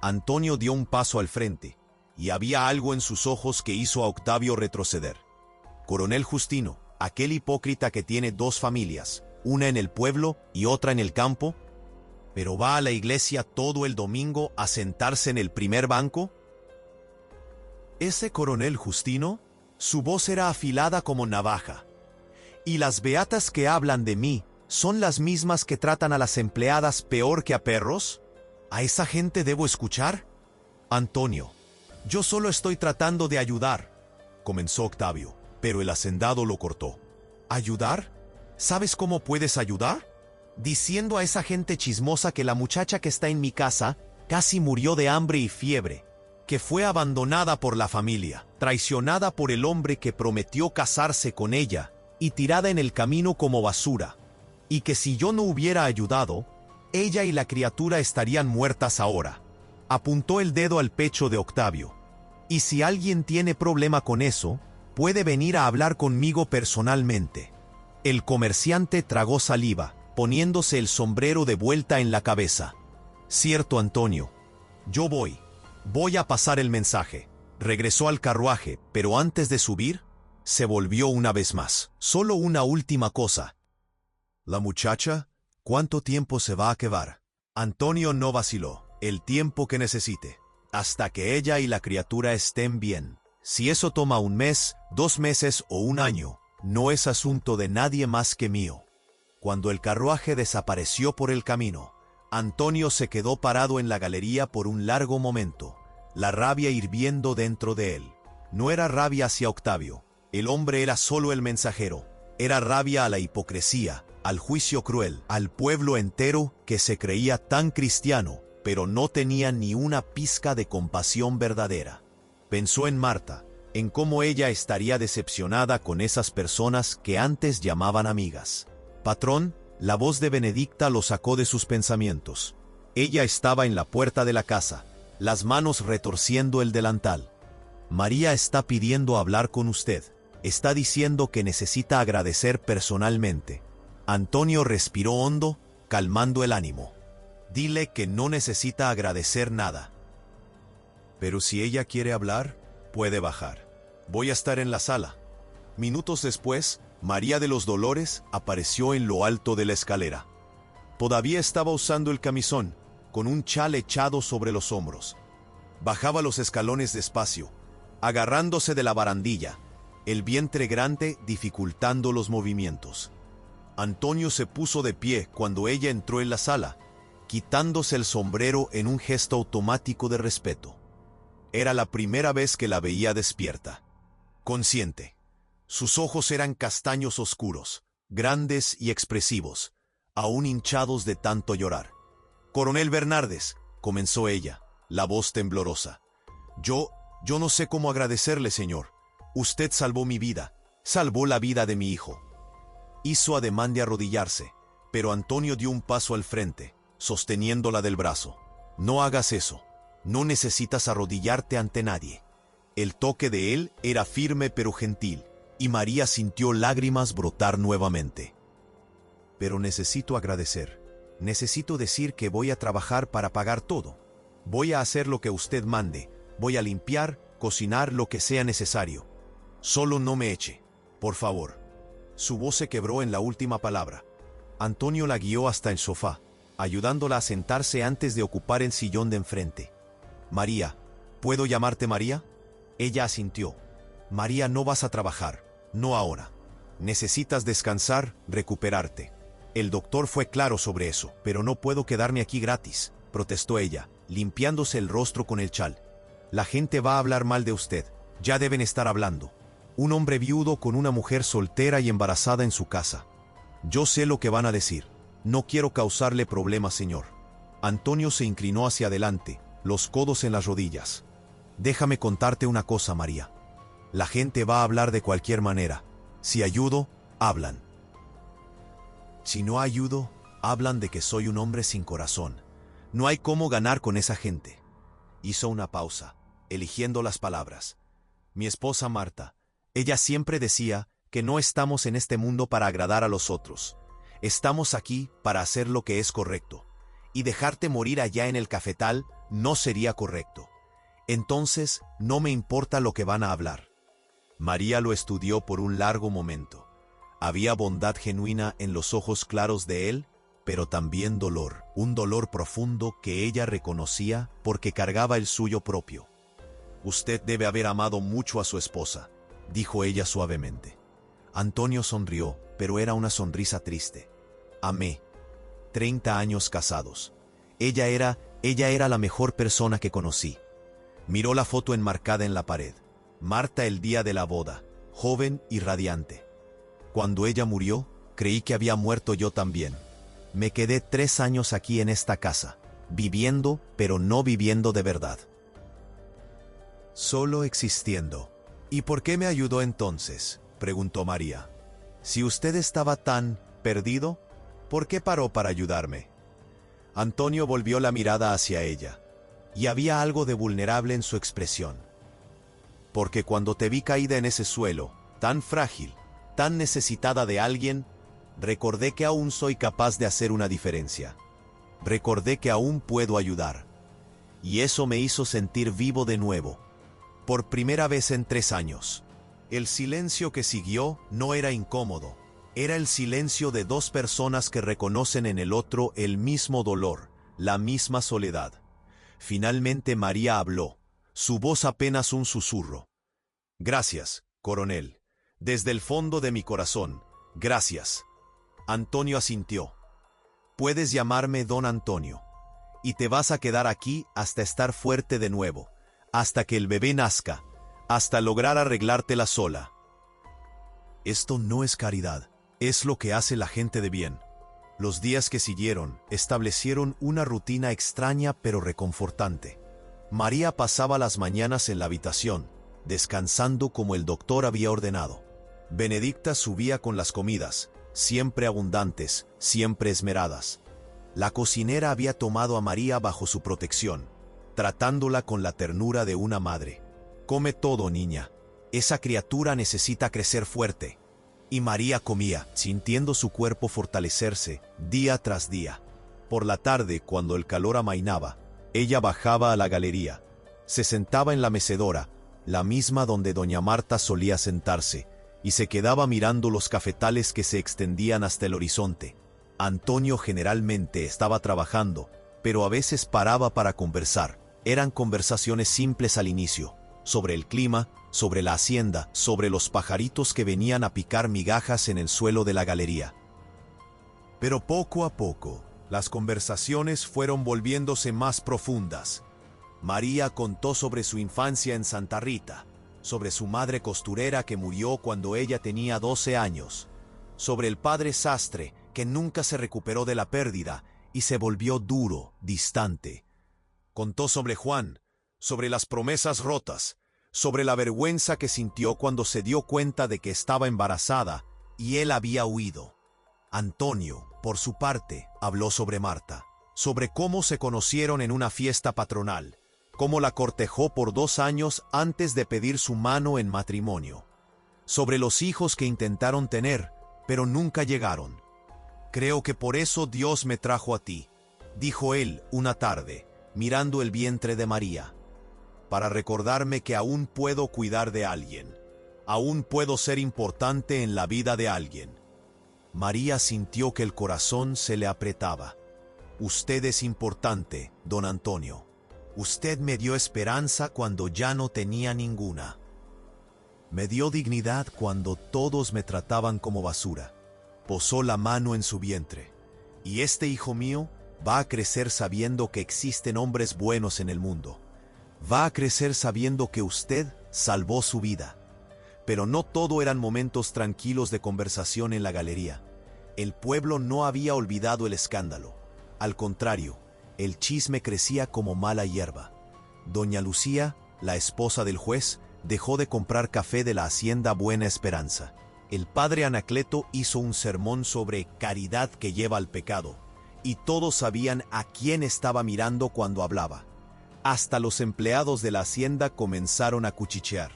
Antonio dio un paso al frente, y había algo en sus ojos que hizo a Octavio retroceder. Coronel Justino, aquel hipócrita que tiene dos familias, una en el pueblo y otra en el campo, ¿pero va a la iglesia todo el domingo a sentarse en el primer banco? ¿Ese coronel Justino? Su voz era afilada como navaja. Y las beatas que hablan de mí, ¿son las mismas que tratan a las empleadas peor que a perros? ¿A esa gente debo escuchar? Antonio, yo solo estoy tratando de ayudar, comenzó Octavio, pero el hacendado lo cortó. ¿Ayudar? ¿Sabes cómo puedes ayudar? Diciendo a esa gente chismosa que la muchacha que está en mi casa casi murió de hambre y fiebre, que fue abandonada por la familia, traicionada por el hombre que prometió casarse con ella y tirada en el camino como basura, y que si yo no hubiera ayudado, ella y la criatura estarían muertas ahora. Apuntó el dedo al pecho de Octavio. Y si alguien tiene problema con eso, puede venir a hablar conmigo personalmente. El comerciante tragó saliva, poniéndose el sombrero de vuelta en la cabeza. Cierto, Antonio. Yo voy a pasar el mensaje. Regresó al carruaje, pero antes de subir, se volvió una vez más. Solo una última cosa. ¿La muchacha? ¿Cuánto tiempo se va a quedar? Antonio no vaciló. El tiempo que necesite. Hasta que ella y la criatura estén bien. Si eso toma 1 mes, 2 meses o 1 año, no es asunto de nadie más que mío. Cuando el carruaje desapareció por el camino, Antonio se quedó parado en la galería por un largo momento, la rabia hirviendo dentro de él. No era rabia hacia Octavio. El hombre era solo el mensajero. Era rabia a la hipocresía, al juicio cruel, al pueblo entero que se creía tan cristiano, pero no tenía ni una pizca de compasión verdadera. Pensó en Marta, en cómo ella estaría decepcionada con esas personas que antes llamaban amigas. Patrón, la voz de Benedicta lo sacó de sus pensamientos. Ella estaba en la puerta de la casa, las manos retorciendo el delantal. María está pidiendo hablar con usted. Está diciendo que necesita agradecer personalmente. Antonio respiró hondo, calmando el ánimo. Dile que no necesita agradecer nada. Pero si ella quiere hablar, puede bajar. Voy a estar en la sala. Minutos después, María de los Dolores apareció en lo alto de la escalera. Todavía estaba usando el camisón, con un chal echado sobre los hombros. Bajaba los escalones despacio, agarrándose de la barandilla, el vientre grande dificultando los movimientos. Antonio se puso de pie cuando ella entró en la sala, quitándose el sombrero en un gesto automático de respeto. Era la primera vez que la veía despierta, consciente. Sus ojos eran castaños oscuros, grandes y expresivos, aún hinchados de tanto llorar. «Coronel Bernardes», comenzó ella, la voz temblorosa. Yo no sé cómo agradecerle, señor. Usted salvó mi vida, salvó la vida de mi hijo». Hizo ademán de arrodillarse, pero Antonio dio un paso al frente, sosteniéndola del brazo. «No hagas eso. No necesitas arrodillarte ante nadie». El toque de él era firme pero gentil, y María sintió lágrimas brotar nuevamente. «Pero necesito agradecer. Necesito decir que voy a trabajar para pagar todo. Voy a hacer lo que usted mande. Voy a limpiar, cocinar, lo que sea necesario. Solo no me eche, por favor». Su voz se quebró en la última palabra. Antonio la guió hasta el sofá, ayudándola a sentarse antes de ocupar el sillón de enfrente. «María, ¿puedo llamarte María?» Ella asintió. «María, no vas a trabajar, no ahora. Necesitas descansar, recuperarte. El doctor fue claro sobre eso, pero no puedo quedarme aquí gratis», protestó ella, limpiándose el rostro con el chal. «La gente va a hablar mal de usted, ya deben estar hablando. Un hombre viudo con una mujer soltera y embarazada en su casa. Yo sé lo que van a decir. No quiero causarle problemas, señor». Antonio se inclinó hacia adelante, los codos en las rodillas. «Déjame contarte una cosa, María. La gente va a hablar de cualquier manera. Si ayudo, hablan. Si no ayudo, hablan de que soy un hombre sin corazón. No hay cómo ganar con esa gente». Hizo una pausa, eligiendo las palabras. «Mi esposa Marta, ella siempre decía que no estamos en este mundo para agradar a los otros. Estamos aquí para hacer lo que es correcto. Y dejarte morir allá en el cafetal no sería correcto. Entonces, no me importa lo que van a hablar». María lo estudió por un largo momento. Había bondad genuina en los ojos claros de él, pero también dolor, un dolor profundo que ella reconocía porque cargaba el suyo propio. «Usted debe haber amado mucho a su esposa», dijo ella suavemente. Antonio sonrió, pero era una sonrisa triste. Amé. 30 años casados. Ella era la mejor persona que conocí. Miró la foto enmarcada en la pared. Marta el día de la boda, joven y radiante. Cuando ella murió, creí que había muerto yo también. Me quedé 3 años aquí en esta casa, viviendo, pero no viviendo de verdad. Solo existiendo. ¿Y por qué me ayudó entonces?, preguntó María. Si usted estaba tan perdido, ¿por qué paró para ayudarme? Antonio volvió la mirada hacia ella, y había algo de vulnerable en su expresión. Porque cuando te vi caída en ese suelo, tan frágil, tan necesitada de alguien, recordé que aún soy capaz de hacer una diferencia. Recordé que aún puedo ayudar. Y eso me hizo sentir vivo de nuevo. Por primera vez en 3 años. El silencio que siguió no era incómodo. Era el silencio de 2 personas que reconocen en el otro el mismo dolor, la misma soledad. Finalmente María habló, su voz apenas un susurro. Gracias, coronel. Desde el fondo de mi corazón, gracias. Antonio asintió. Puedes llamarme don Antonio. Y te vas a quedar aquí hasta estar fuerte de nuevo, hasta que el bebé nazca, hasta lograr arreglártela sola. Esto no es caridad, es lo que hace la gente de bien. Los días que siguieron establecieron una rutina extraña pero reconfortante. María pasaba las mañanas en la habitación, descansando como el doctor había ordenado. Benedicta subía con las comidas, siempre abundantes, siempre esmeradas. La cocinera había tomado a María bajo su protección, tratándola con la ternura de una madre. Come todo, niña. Esa criatura necesita crecer fuerte. Y María comía, sintiendo su cuerpo fortalecerse, día tras día. Por la tarde, cuando el calor amainaba, ella bajaba a la galería. Se sentaba en la mecedora, la misma donde doña Marta solía sentarse, y se quedaba mirando los cafetales que se extendían hasta el horizonte. Antonio generalmente estaba trabajando, pero a veces paraba para conversar. Eran conversaciones simples al inicio, sobre el clima, sobre la hacienda, sobre los pajaritos que venían a picar migajas en el suelo de la galería. Pero poco a poco, las conversaciones fueron volviéndose más profundas. María contó sobre su infancia en Santa Rita, sobre su madre costurera que murió cuando ella tenía 12 años, sobre el padre sastre que nunca se recuperó de la pérdida y se volvió duro, distante. Contó sobre Juan, sobre las promesas rotas, sobre la vergüenza que sintió cuando se dio cuenta de que estaba embarazada y él había huido. Antonio, por su parte, habló sobre Marta, sobre cómo se conocieron en una fiesta patronal, cómo la cortejó por 2 años antes de pedir su mano en matrimonio, sobre los hijos que intentaron tener, pero nunca llegaron. Creo que por eso Dios me trajo a ti, dijo él una tarde, mirando el vientre de María, para recordarme que aún puedo cuidar de alguien, aún puedo ser importante en la vida de alguien. María sintió que el corazón se le apretaba. Usted es importante, don Antonio. Usted me dio esperanza cuando ya no tenía ninguna. Me dio dignidad cuando todos me trataban como basura. Posó la mano en su vientre. Y este hijo mío va a crecer sabiendo que existen hombres buenos en el mundo. Va a crecer sabiendo que usted salvó su vida. Pero no todo eran momentos tranquilos de conversación en la galería. El pueblo no había olvidado el escándalo. Al contrario, el chisme crecía como mala hierba. Doña Lucía, la esposa del juez, dejó de comprar café de la hacienda Buena Esperanza. El padre Anacleto hizo un sermón sobre caridad que lleva al pecado, y todos sabían a quién estaba mirando cuando hablaba. Hasta los empleados de la hacienda comenzaron a cuchichear.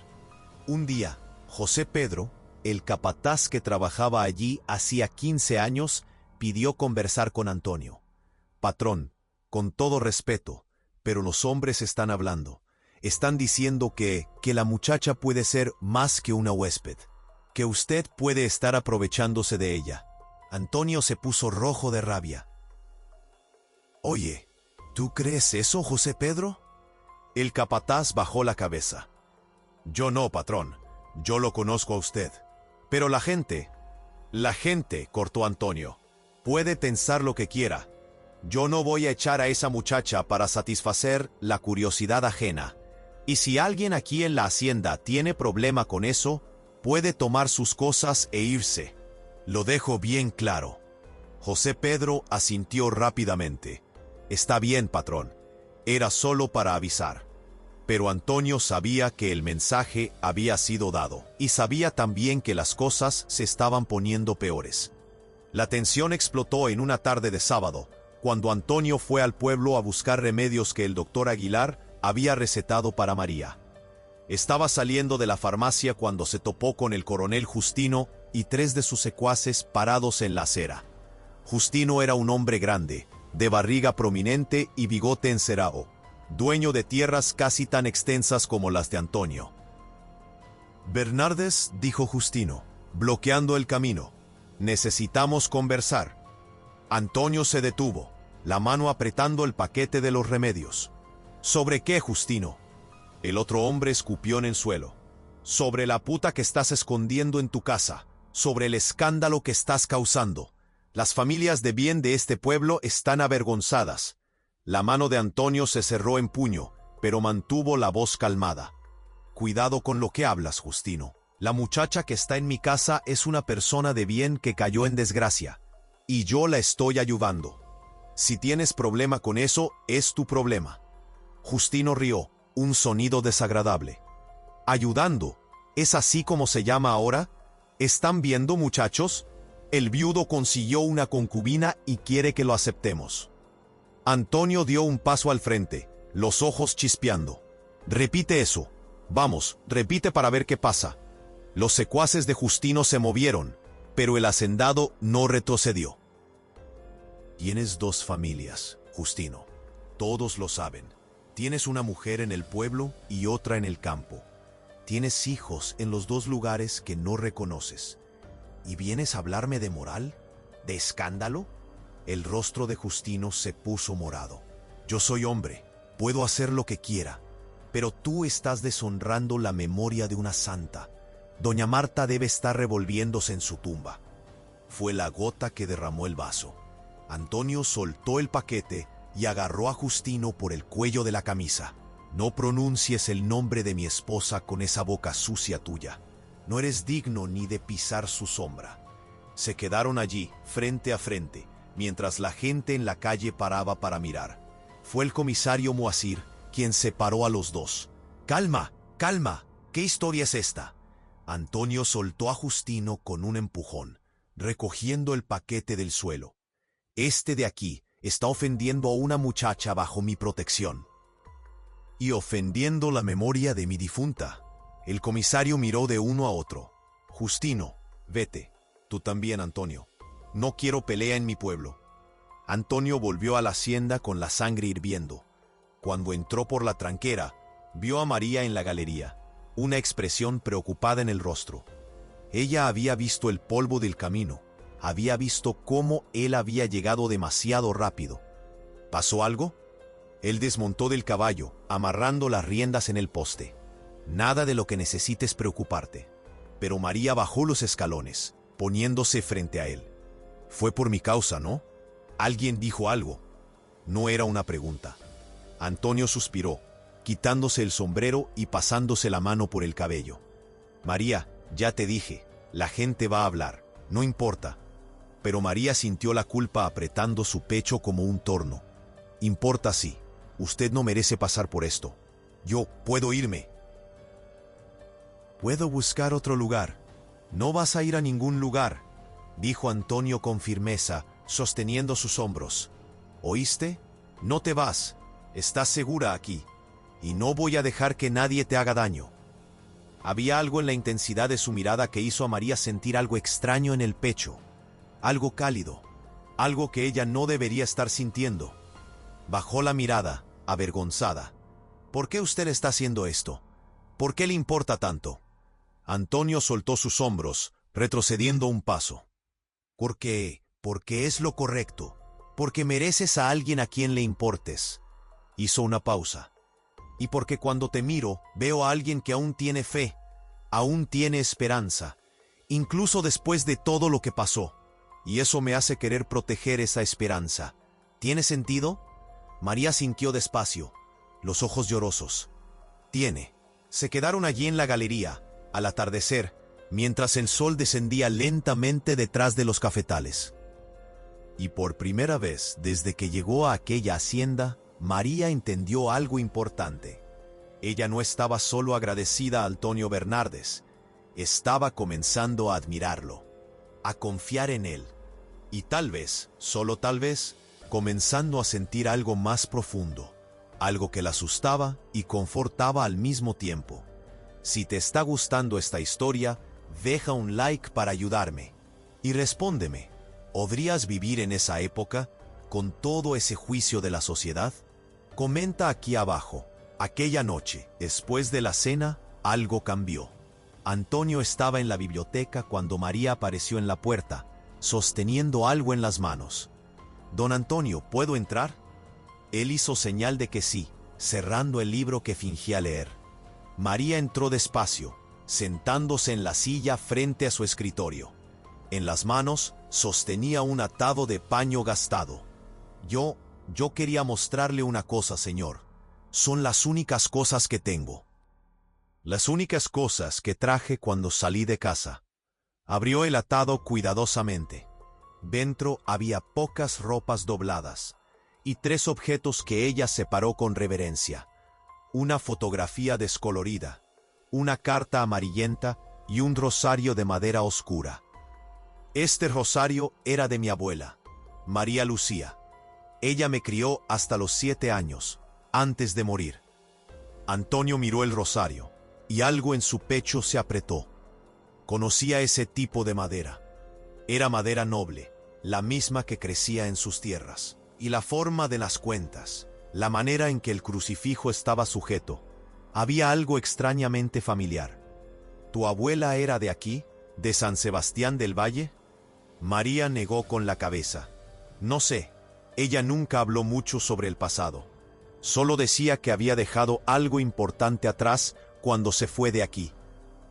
Un día, José Pedro, el capataz que trabajaba allí hacía 15 años, pidió conversar con Antonio. Patrón, con todo respeto, pero los hombres están hablando. Están diciendo que la muchacha puede ser más que una huésped, que usted puede estar aprovechándose de ella. Antonio se puso rojo de rabia. Oye, ¿tú crees eso, José Pedro? El capataz bajó la cabeza. Yo no, patrón. Yo lo conozco a usted. Pero la gente, cortó Antonio, puede pensar lo que quiera. Yo no voy a echar a esa muchacha para satisfacer la curiosidad ajena. Y si alguien aquí en la hacienda tiene problema con eso, puede tomar sus cosas e irse. Lo dejo bien claro. José Pedro asintió rápidamente. Está bien, patrón. Era solo para avisar. Pero Antonio sabía que el mensaje había sido dado, y sabía también que las cosas se estaban poniendo peores. La tensión explotó en una tarde de sábado, cuando Antonio fue al pueblo a buscar remedios que el doctor Aguilar había recetado para María. Estaba saliendo de la farmacia cuando se topó con el coronel Justino y 3 de sus secuaces parados en la acera. Justino era un hombre grande, de barriga prominente y bigote encerado, dueño de tierras casi tan extensas como las de Antonio. Bernardes, dijo Justino, bloqueando el camino. Necesitamos conversar. Antonio se detuvo, la mano apretando el paquete de los remedios. ¿Sobre qué, Justino? El otro hombre escupió en el suelo. Sobre la puta que estás escondiendo en tu casa, sobre el escándalo que estás causando. Las familias de bien de este pueblo están avergonzadas. La mano de Antonio se cerró en puño, pero mantuvo la voz calmada. Cuidado con lo que hablas, Justino. La muchacha que está en mi casa es una persona de bien que cayó en desgracia, y yo la estoy ayudando. Si tienes problema con eso, es tu problema. Justino rió, un sonido desagradable. ¿Ayudando? ¿Es así como se llama ahora? ¿Están viendo, muchachos? El viudo consiguió una concubina y quiere que lo aceptemos. Antonio dio un paso al frente, los ojos chispeando. Repite eso. Vamos, repite para ver qué pasa. Los secuaces de Justino se movieron, pero el hacendado no retrocedió. Tienes 2 familias, Justino. Todos lo saben. Tienes una mujer en el pueblo y otra en el campo. Tienes hijos en los 2 lugares que no reconoces. ¿Y vienes a hablarme de moral? ¿De escándalo? El rostro de Justino se puso morado. Yo soy hombre, puedo hacer lo que quiera, pero tú estás deshonrando la memoria de una santa. Doña Marta debe estar revolviéndose en su tumba. Fue la gota que derramó el vaso. Antonio soltó el paquete y agarró a Justino por el cuello de la camisa. No pronuncies el nombre de mi esposa con esa boca sucia tuya. No eres digno ni de pisar su sombra. Se quedaron allí, frente a frente, mientras la gente en la calle paraba para mirar. Fue el comisario Moacir quien separó a los 2. «Calma, calma, ¿qué historia es esta?» Antonio soltó a Justino con un empujón, recogiendo el paquete del suelo. «Este de aquí está ofendiendo a una muchacha bajo mi protección. Y ofendiendo la memoria de mi difunta». El comisario miró de uno a otro. «Justino, vete. Tú también, Antonio. No quiero pelea en mi pueblo». Antonio volvió a la hacienda con la sangre hirviendo. Cuando entró por la tranquera, vio a María en la galería, una expresión preocupada en el rostro. Ella había visto el polvo del camino, había visto cómo él había llegado demasiado rápido. ¿Pasó algo? Él desmontó del caballo, amarrando las riendas en el poste. «Nada de lo que necesites preocuparte». Pero María bajó los escalones, poniéndose frente a él. «Fue por mi causa, ¿no?» Alguien dijo algo. No era una pregunta. Antonio suspiró, quitándose el sombrero y pasándose la mano por el cabello. «María, ya te dije, la gente va a hablar, no importa». Pero María sintió la culpa apretando su pecho como un torno. «Importa sí. Usted no merece pasar por esto. Yo puedo irme». «Puedo buscar otro lugar». «No vas a ir a ningún lugar», dijo Antonio con firmeza, sosteniendo sus hombros. «¿Oíste? No te vas. Estás segura aquí. Y no voy a dejar que nadie te haga daño». Había algo en la intensidad de su mirada que hizo a María sentir algo extraño en el pecho. Algo cálido. Algo que ella no debería estar sintiendo. Bajó la mirada, avergonzada. «¿Por qué usted está haciendo esto? ¿Por qué le importa tanto?» Antonio soltó sus hombros, retrocediendo un paso. Porque es lo correcto. Porque mereces a alguien a quien le importes». Hizo una pausa. «Y porque cuando te miro, veo a alguien que aún tiene fe. aún tiene esperanza, incluso después de todo lo que pasó. Y eso me hace querer proteger esa esperanza. ¿Tiene sentido? María sintió despacio, los ojos llorosos. Tiene. Se quedaron allí en la galería, al atardecer, mientras el sol descendía lentamente detrás de los cafetales. Y por primera vez desde que llegó a aquella hacienda, María entendió algo importante. Ella no estaba solo agradecida a Antonio Bernardes, estaba comenzando a admirarlo, a confiar en él. Y tal vez, solo tal vez, comenzando a sentir algo más profundo, algo que la asustaba y confortaba al mismo tiempo. Si te está gustando esta historia, deja un like para ayudarme. Y respóndeme, ¿podrías vivir en esa época, con todo ese juicio de la sociedad? Comenta aquí abajo. Aquella noche, después de la cena, algo cambió. Antonio estaba en la biblioteca cuando María apareció en la puerta, sosteniendo algo en las manos. «Don Antonio, ¿puedo entrar?» Él hizo señal de que sí, cerrando el libro que fingía leer. María entró despacio, sentándose en la silla frente a su escritorio. En las manos sostenía un atado de paño gastado. Yo quería mostrarle una cosa, señor. Son las únicas cosas que tengo. Las únicas cosas que traje cuando salí de casa. Abrió el atado cuidadosamente. Dentro había pocas ropas dobladas y 3 objetos que ella separó con reverencia. Una fotografía descolorida, una carta amarillenta y un rosario de madera oscura. Este rosario era de mi abuela, María Lucía. Ella me crió hasta los 7 años, antes de morir. Antonio miró el rosario, y algo en su pecho se apretó. Conocía ese tipo de madera. Era madera noble, la misma que crecía en sus tierras. Y la forma de las cuentas, la manera en que el crucifijo estaba sujeto, había algo extrañamente familiar. ¿Tu abuela era de aquí, de San Sebastián del Valle? María negó con la cabeza. No sé, ella nunca habló mucho sobre el pasado. Solo decía que había dejado algo importante atrás cuando se fue de aquí.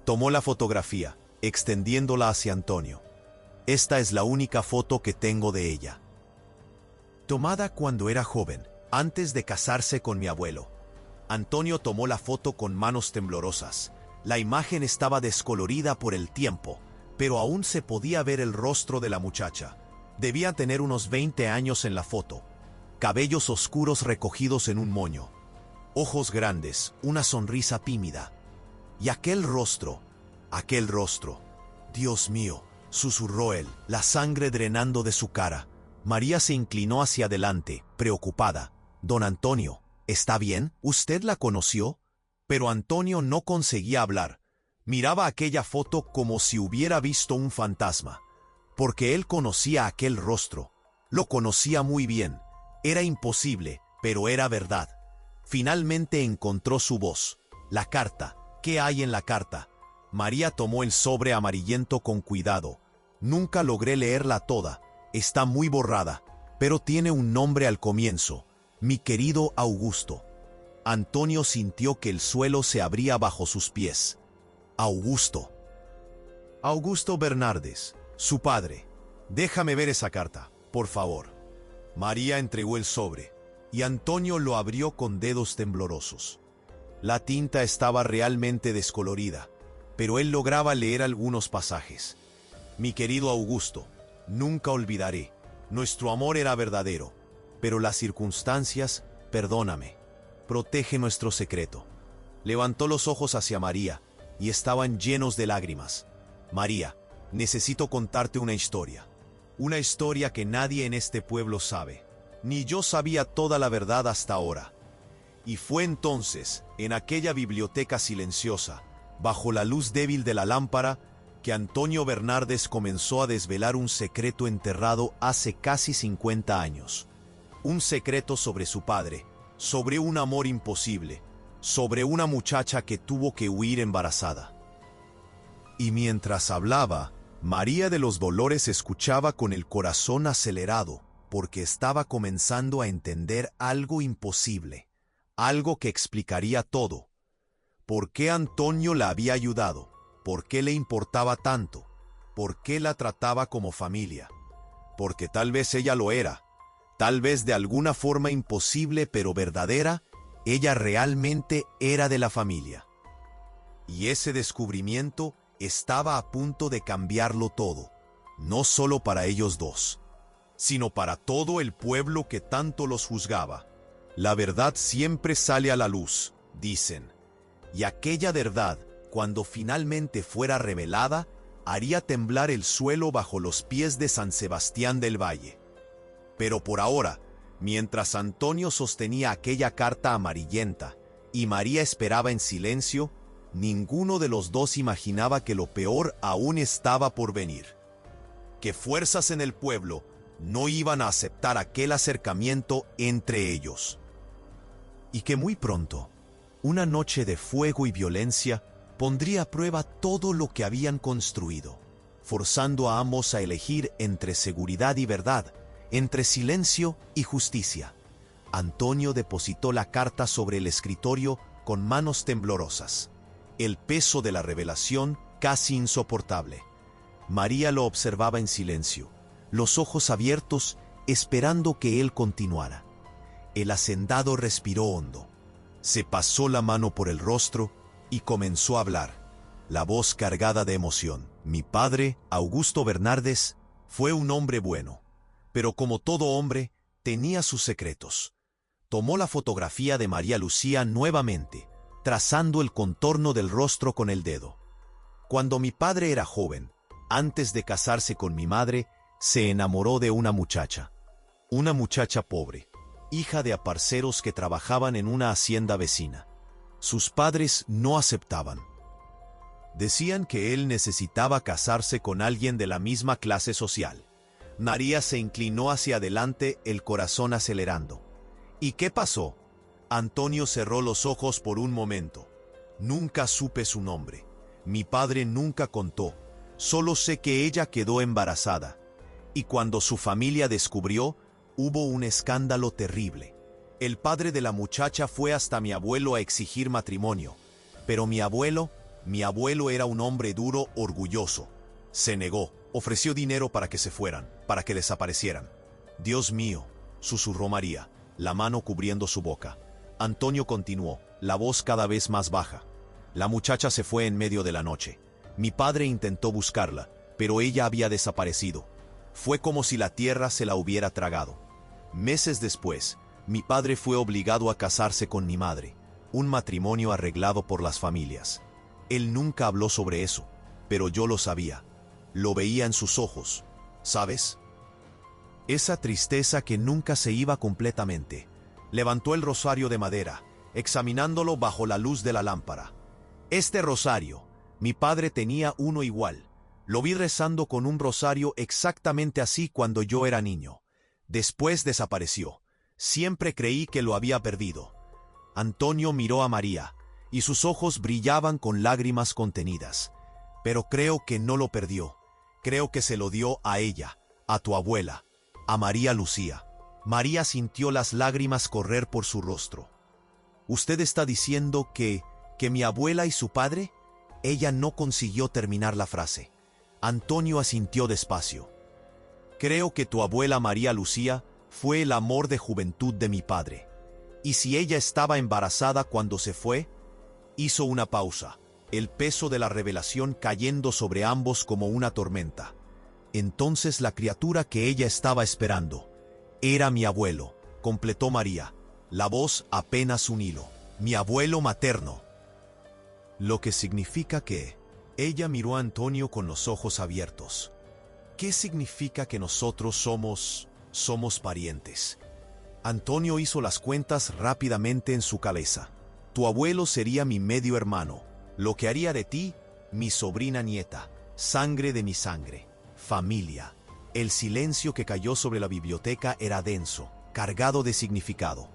Tomó la fotografía, extendiéndola hacia Antonio. Esta es la única foto que tengo de ella. Tomada cuando era joven, antes de casarse con mi abuelo. Antonio tomó la foto con manos temblorosas. La imagen estaba descolorida por el tiempo, pero aún se podía ver el rostro de la muchacha. Debía tener unos 20 años en la foto. Cabellos oscuros recogidos en un moño. Ojos grandes, una sonrisa tímida. Y aquel rostro. Dios mío, susurró él, la sangre drenando de su cara. María se inclinó hacia adelante, preocupada. «Don Antonio, ¿está bien? ¿Usted la conoció?» Pero Antonio no conseguía hablar. Miraba aquella foto como si hubiera visto un fantasma. Porque él conocía aquel rostro. Lo conocía muy bien. Era imposible, pero era verdad. Finalmente encontró su voz. La carta. ¿Qué hay en la carta? María tomó el sobre amarillento con cuidado. Nunca logré leerla toda. Está muy borrada, pero tiene un nombre al comienzo. Mi querido Augusto. Antonio sintió que el suelo se abría bajo sus pies. Augusto. Augusto Bernardes, su padre. Déjame ver esa carta, por favor. María entregó el sobre, y Antonio lo abrió con dedos temblorosos. La tinta estaba realmente descolorida, pero él lograba leer algunos pasajes. Mi querido Augusto, nunca olvidaré. Nuestro amor era verdadero, pero las circunstancias, perdóname. Protege nuestro secreto. Levantó los ojos hacia María, y estaban llenos de lágrimas. María, necesito contarte una historia. Una historia que nadie en este pueblo sabe. Ni yo sabía toda la verdad hasta ahora. Y fue entonces, en aquella biblioteca silenciosa, bajo la luz débil de la lámpara, que Antonio Bernardes comenzó a desvelar un secreto enterrado hace casi 50 años. Un secreto sobre su padre, sobre un amor imposible, sobre una muchacha que tuvo que huir embarazada. Y mientras hablaba, María de los Dolores escuchaba con el corazón acelerado, porque estaba comenzando a entender algo imposible, algo que explicaría todo. ¿Por qué Antonio la había ayudado? ¿Por qué le importaba tanto? ¿Por qué la trataba como familia? Porque tal vez ella lo era. Tal vez de alguna forma imposible pero verdadera, ella realmente era de la familia. Y ese descubrimiento estaba a punto de cambiarlo todo, no solo para ellos dos, sino para todo el pueblo que tanto los juzgaba. La verdad siempre sale a la luz, dicen, y aquella verdad, cuando finalmente fuera revelada, haría temblar el suelo bajo los pies de San Sebastián del Valle. Pero por ahora, mientras Antonio sostenía aquella carta amarillenta y María esperaba en silencio, ninguno de los dos imaginaba que lo peor aún estaba por venir. Que fuerzas en el pueblo no iban a aceptar aquel acercamiento entre ellos. Y que muy pronto, una noche de fuego y violencia pondría a prueba todo lo que habían construido, forzando a ambos a elegir entre seguridad y verdad, entre silencio y justicia. Antonio depositó la carta sobre el escritorio con manos temblorosas, el peso de la revelación casi insoportable. María lo observaba en silencio, los ojos abiertos, esperando que él continuara. El hacendado respiró hondo, se pasó la mano por el rostro y comenzó a hablar, la voz cargada de emoción. Mi padre, Augusto Bernardes, fue un hombre bueno, pero como todo hombre, tenía sus secretos. Tomó la fotografía de María Lucía nuevamente, trazando el contorno del rostro con el dedo. Cuando mi padre era joven, antes de casarse con mi madre, se enamoró de una muchacha pobre, hija de aparceros que trabajaban en una hacienda vecina. Sus padres no aceptaban. Decían que él necesitaba casarse con alguien de la misma clase social. María se inclinó hacia adelante, el corazón acelerando. ¿Y qué pasó? Antonio cerró los ojos por un momento. Nunca supe su nombre. Mi padre nunca contó. Solo sé que ella quedó embarazada. Y cuando su familia descubrió, hubo un escándalo terrible. El padre de la muchacha fue hasta mi abuelo a exigir matrimonio. Pero mi abuelo era un hombre duro, orgulloso. Se negó, ofreció dinero para que se fueran, para que desaparecieran. Dios mío, susurró María, la mano cubriendo su boca. Antonio continuó, la voz cada vez más baja. La muchacha se fue en medio de la noche. Mi padre intentó buscarla, pero ella había desaparecido. Fue como si la tierra se la hubiera tragado. Meses después, mi padre fue obligado a casarse con mi madre, un matrimonio arreglado por las familias. Él nunca habló sobre eso, pero yo lo sabía. Lo veía en sus ojos, ¿sabes? Esa tristeza que nunca se iba completamente. Levantó el rosario de madera, examinándolo bajo la luz de la lámpara. Este rosario, mi padre tenía uno igual. Lo vi rezando con un rosario exactamente así cuando yo era niño. Después desapareció. Siempre creí que lo había perdido. Antonio miró a María, y sus ojos brillaban con lágrimas contenidas. Pero creo que no lo perdió. Creo que se lo dio a ella, a tu abuela, a María Lucía. María sintió las lágrimas correr por su rostro. ¿Usted está diciendo que mi abuela y su padre? Ella no consiguió terminar la frase. Antonio asintió despacio. Creo que tu abuela María Lucía fue el amor de juventud de mi padre. Y si ella estaba embarazada cuando se fue, hizo una pausa, el peso de la revelación cayendo sobre ambos como una tormenta. Entonces la criatura que ella estaba esperando era mi abuelo, completó María, la voz apenas un hilo. Mi abuelo materno. Lo que significa que... Ella miró a Antonio con los ojos abiertos. ¿Qué significa que nosotros somos parientes? Antonio hizo las cuentas rápidamente en su cabeza. Tu abuelo sería mi medio hermano, lo que haría de ti mi sobrina nieta, sangre de mi sangre, familia. El silencio que cayó sobre la biblioteca era denso, cargado de significado.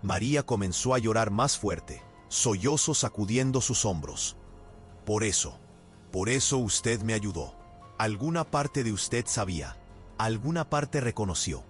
María comenzó a llorar más fuerte, sollozo sacudiendo sus hombros. Por eso usted me ayudó. Alguna parte de usted sabía, alguna parte reconoció.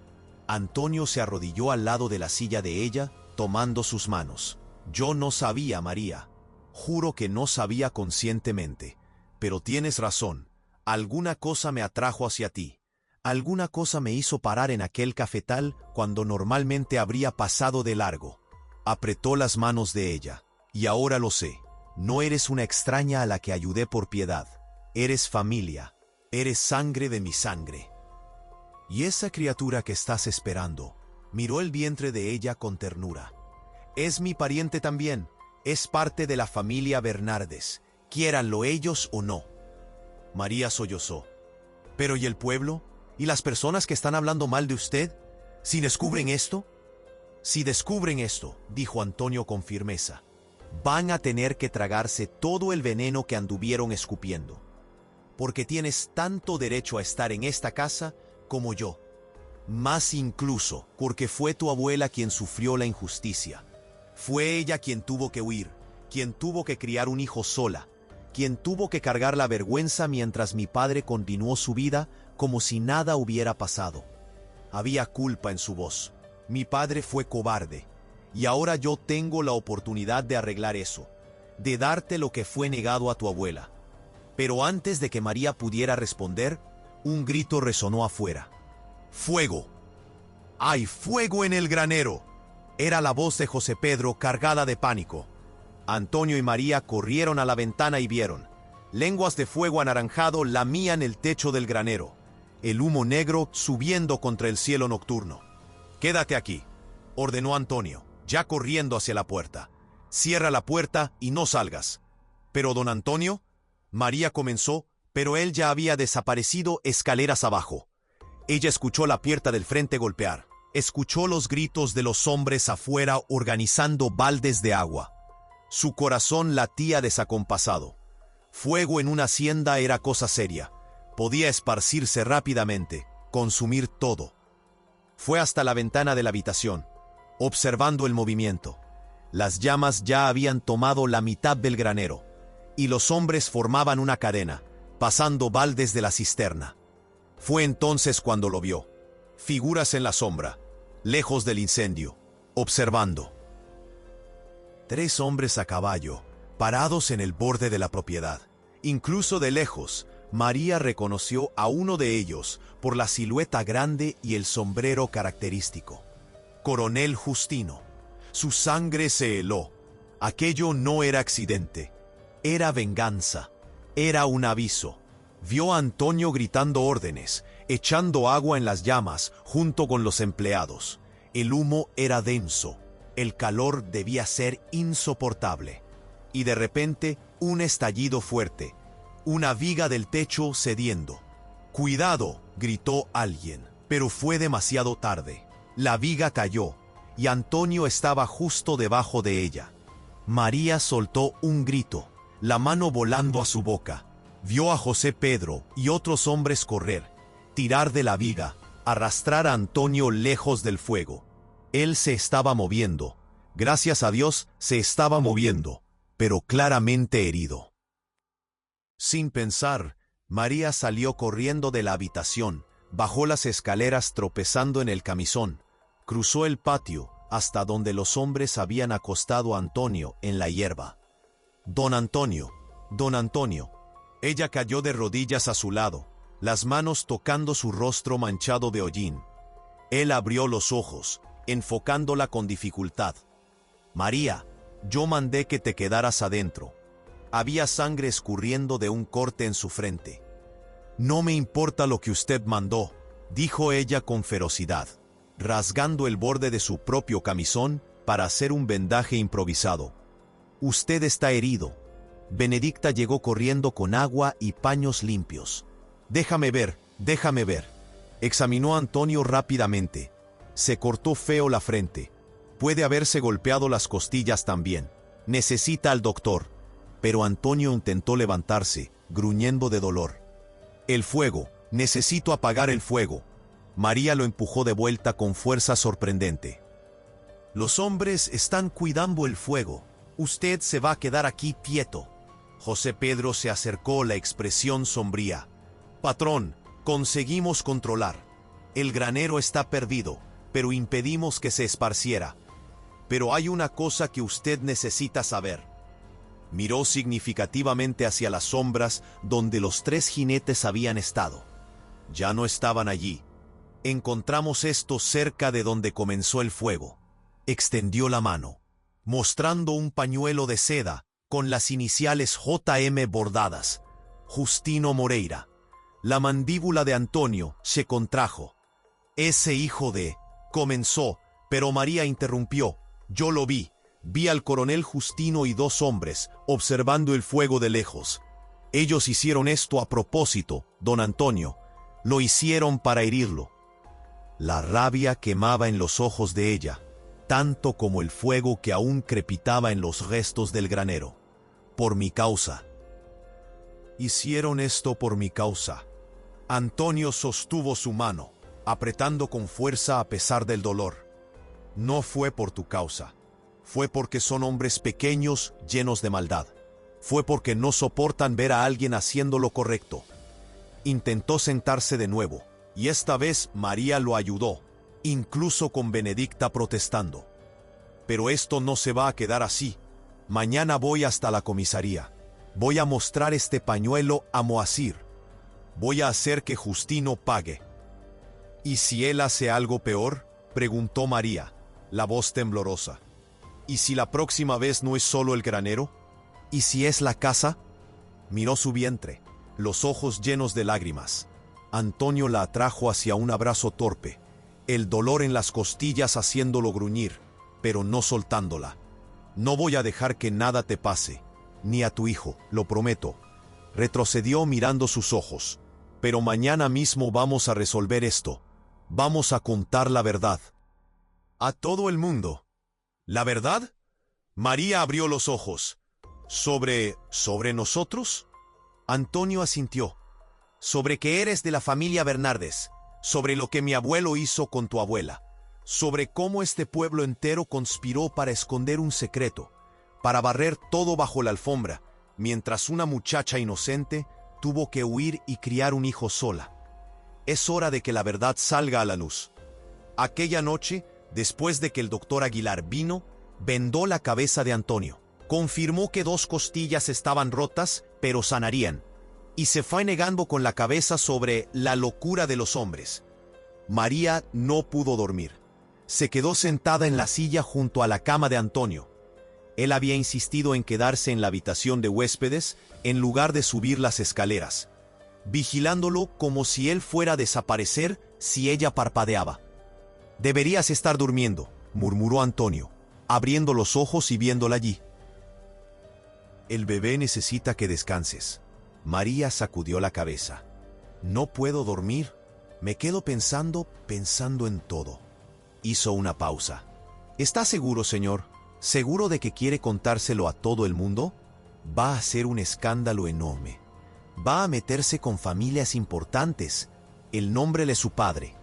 Antonio se arrodilló al lado de la silla de ella, tomando sus manos. Yo no sabía, María. Juro que no sabía conscientemente. Pero tienes razón, alguna cosa me atrajo hacia ti. Alguna cosa me hizo parar en aquel cafetal cuando normalmente habría pasado de largo. Apretó las manos de ella. Y ahora lo sé, no eres una extraña a la que ayudé por piedad. Eres familia, eres sangre de mi sangre. Y esa criatura que estás esperando, miró el vientre de ella con ternura. Es mi pariente también, es parte de la familia Bernardes, quiéranlo ellos o no. María sollozó. ¿Pero y el pueblo? ¿Y las personas que están hablando mal de usted? ¿Si descubren esto? Si descubren esto, dijo Antonio con firmeza, van a tener que tragarse todo el veneno que anduvieron escupiendo. Porque tienes tanto derecho a estar en esta casa como yo. Más incluso, porque fue tu abuela quien sufrió la injusticia. Fue ella quien tuvo que huir, quien tuvo que criar un hijo sola, quien tuvo que cargar la vergüenza mientras mi padre continuó su vida como si nada hubiera pasado. Había culpa en su voz. Mi padre fue cobarde, y ahora yo tengo la oportunidad de arreglar eso, de darte lo que fue negado a tu abuela. Pero antes de que María pudiera responder, un grito resonó afuera. ¡Fuego! ¡Hay fuego en el granero! Era la voz de José Pedro cargada de pánico. Antonio y María corrieron a la ventana y vieron. Lenguas de fuego anaranjado lamían el techo del granero, el humo negro subiendo contra el cielo nocturno. «Quédate aquí», ordenó Antonio, ya corriendo hacia la puerta. «Cierra la puerta y no salgas». «¿Pero don Antonio?» María comenzó, pero él ya había desaparecido escaleras abajo. Ella escuchó la puerta del frente golpear. Escuchó los gritos de los hombres afuera organizando baldes de agua. Su corazón latía desacompasado. Fuego en una hacienda era cosa seria. Podía esparcirse rápidamente, consumir todo. Fue hasta la ventana de la habitación, observando el movimiento. Las llamas ya habían tomado la mitad del granero, y los hombres formaban una cadena, pasando baldes de la cisterna. Fue entonces cuando lo vio. Figuras en la sombra, lejos del incendio, observando. 3 hombres a caballo, parados en el borde de la propiedad. Incluso de lejos, María reconoció a uno de ellos por la silueta grande y el sombrero característico. Coronel Justino. Su sangre se heló. Aquello no era accidente. Era venganza. Era un aviso. Vio a Antonio gritando órdenes, echando agua en las llamas junto con los empleados. El humo era denso. El calor debía ser insoportable. Y de repente, un estallido fuerte. Una viga del techo cediendo. «¡Cuidado!», gritó alguien, pero fue demasiado tarde. La viga cayó, y Antonio estaba justo debajo de ella. María soltó un grito, la mano volando a su boca. Vio a José Pedro y otros hombres correr, tirar de la viga, arrastrar a Antonio lejos del fuego. Él se estaba moviendo. Gracias a Dios, se estaba moviendo, pero claramente herido. Sin pensar, María salió corriendo de la habitación, bajó las escaleras tropezando en el camisón, cruzó el patio hasta donde los hombres habían acostado a Antonio en la hierba. «Don Antonio, don Antonio». Ella cayó de rodillas a su lado, las manos tocando su rostro manchado de hollín. Él abrió los ojos, enfocándola con dificultad. «María, yo mandé que te quedaras adentro». Había sangre escurriendo de un corte en su frente. «No me importa lo que usted mandó», dijo ella con ferocidad, rasgando el borde de su propio camisón para hacer un vendaje improvisado. «Usted está herido». Benedicta llegó corriendo con agua y paños limpios. «Déjame ver, déjame ver». Examinó a Antonio rápidamente. Se cortó feo la frente. Puede haberse golpeado las costillas también. Necesita al doctor. Pero Antonio intentó levantarse, gruñendo de dolor. «El fuego, necesito apagar el fuego». María lo empujó de vuelta con fuerza sorprendente. «Los hombres están cuidando el fuego. Usted se va a quedar aquí quieto». José Pedro se acercó, la expresión sombría. «Patrón, conseguimos controlar. El granero está perdido, pero impedimos que se esparciera. Pero hay una cosa que usted necesita saber». Miró significativamente hacia las sombras donde los 3 jinetes habían estado. Ya no estaban allí. Encontramos esto cerca de donde comenzó el fuego. Extendió la mano, mostrando un pañuelo de seda con las iniciales JM bordadas. Justino Moreira. La mandíbula de Antonio se contrajo. Ese hijo de... comenzó, pero María interrumpió. Yo lo vi. Vi al coronel Justino y 2 hombres, observando el fuego de lejos. Ellos hicieron esto a propósito, don Antonio. Lo hicieron para herirlo. La rabia quemaba en los ojos de ella, tanto como el fuego que aún crepitaba en los restos del granero. Por mi causa. Hicieron esto por mi causa. Antonio sostuvo su mano, apretando con fuerza a pesar del dolor. No fue por tu causa. Fue porque son hombres pequeños, llenos de maldad. Fue porque no soportan ver a alguien haciendo lo correcto. Intentó sentarse de nuevo, y esta vez María lo ayudó, incluso con Benedicta protestando. Pero esto no se va a quedar así. Mañana voy hasta la comisaría. Voy a mostrar este pañuelo a Moacir. Voy a hacer que Justino pague. ¿Y si él hace algo peor?, preguntó María, la voz temblorosa. ¿Y si la próxima vez no es solo el granero? ¿Y si es la casa? Miró su vientre, los ojos llenos de lágrimas. Antonio la atrajo hacia un abrazo torpe, el dolor en las costillas haciéndolo gruñir, pero no soltándola. No voy a dejar que nada te pase, ni a tu hijo, lo prometo. Retrocedió mirando sus ojos. Pero mañana mismo vamos a resolver esto. Vamos a contar la verdad. A todo el mundo. ¿La verdad? María abrió los ojos. ¿Sobre nosotros? Antonio asintió. Sobre que eres de la familia Bernardes. Sobre lo que mi abuelo hizo con tu abuela. Sobre cómo este pueblo entero conspiró para esconder un secreto. Para barrer todo bajo la alfombra, mientras una muchacha inocente tuvo que huir y criar un hijo sola. Es hora de que la verdad salga a la luz. Aquella noche, después de que el doctor Aguilar vino, vendó la cabeza de Antonio. Confirmó que 2 costillas estaban rotas, pero sanarían. Y se fue negando con la cabeza sobre la locura de los hombres. María no pudo dormir. Se quedó sentada en la silla junto a la cama de Antonio. Él había insistido en quedarse en la habitación de huéspedes en lugar de subir las escaleras, vigilándolo como si él fuera a desaparecer si ella parpadeaba. «Deberías estar durmiendo», murmuró Antonio, abriendo los ojos y viéndola allí. «El bebé necesita que descanses». María sacudió la cabeza. «No puedo dormir. Me quedo pensando en todo». Hizo una pausa. «¿Está seguro, señor? ¿Seguro de que quiere contárselo a todo el mundo? Va a ser un escándalo enorme. Va a meterse con familias importantes. El nombre de su padre».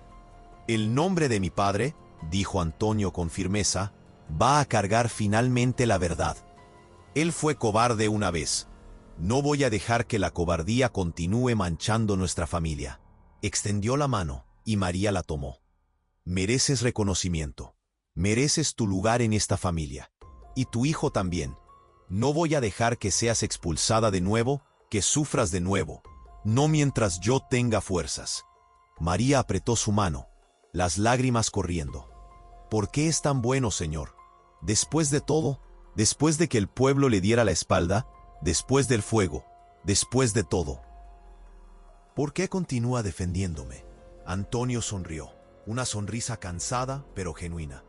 «El nombre de mi padre», dijo Antonio con firmeza, «va a cargar finalmente la verdad. Él fue cobarde una vez. No voy a dejar que la cobardía continúe manchando nuestra familia». Extendió la mano, y María la tomó. «Mereces reconocimiento. Mereces tu lugar en esta familia. Y tu hijo también. No voy a dejar que seas expulsada de nuevo, que sufras de nuevo. No mientras yo tenga fuerzas». María apretó su mano, las lágrimas corriendo. «¿Por qué es tan bueno, señor? Después de todo, después de que el pueblo le diera la espalda, después del fuego, después de todo. ¿Por qué continúa defendiéndome?» Antonio sonrió, una sonrisa cansada pero genuina.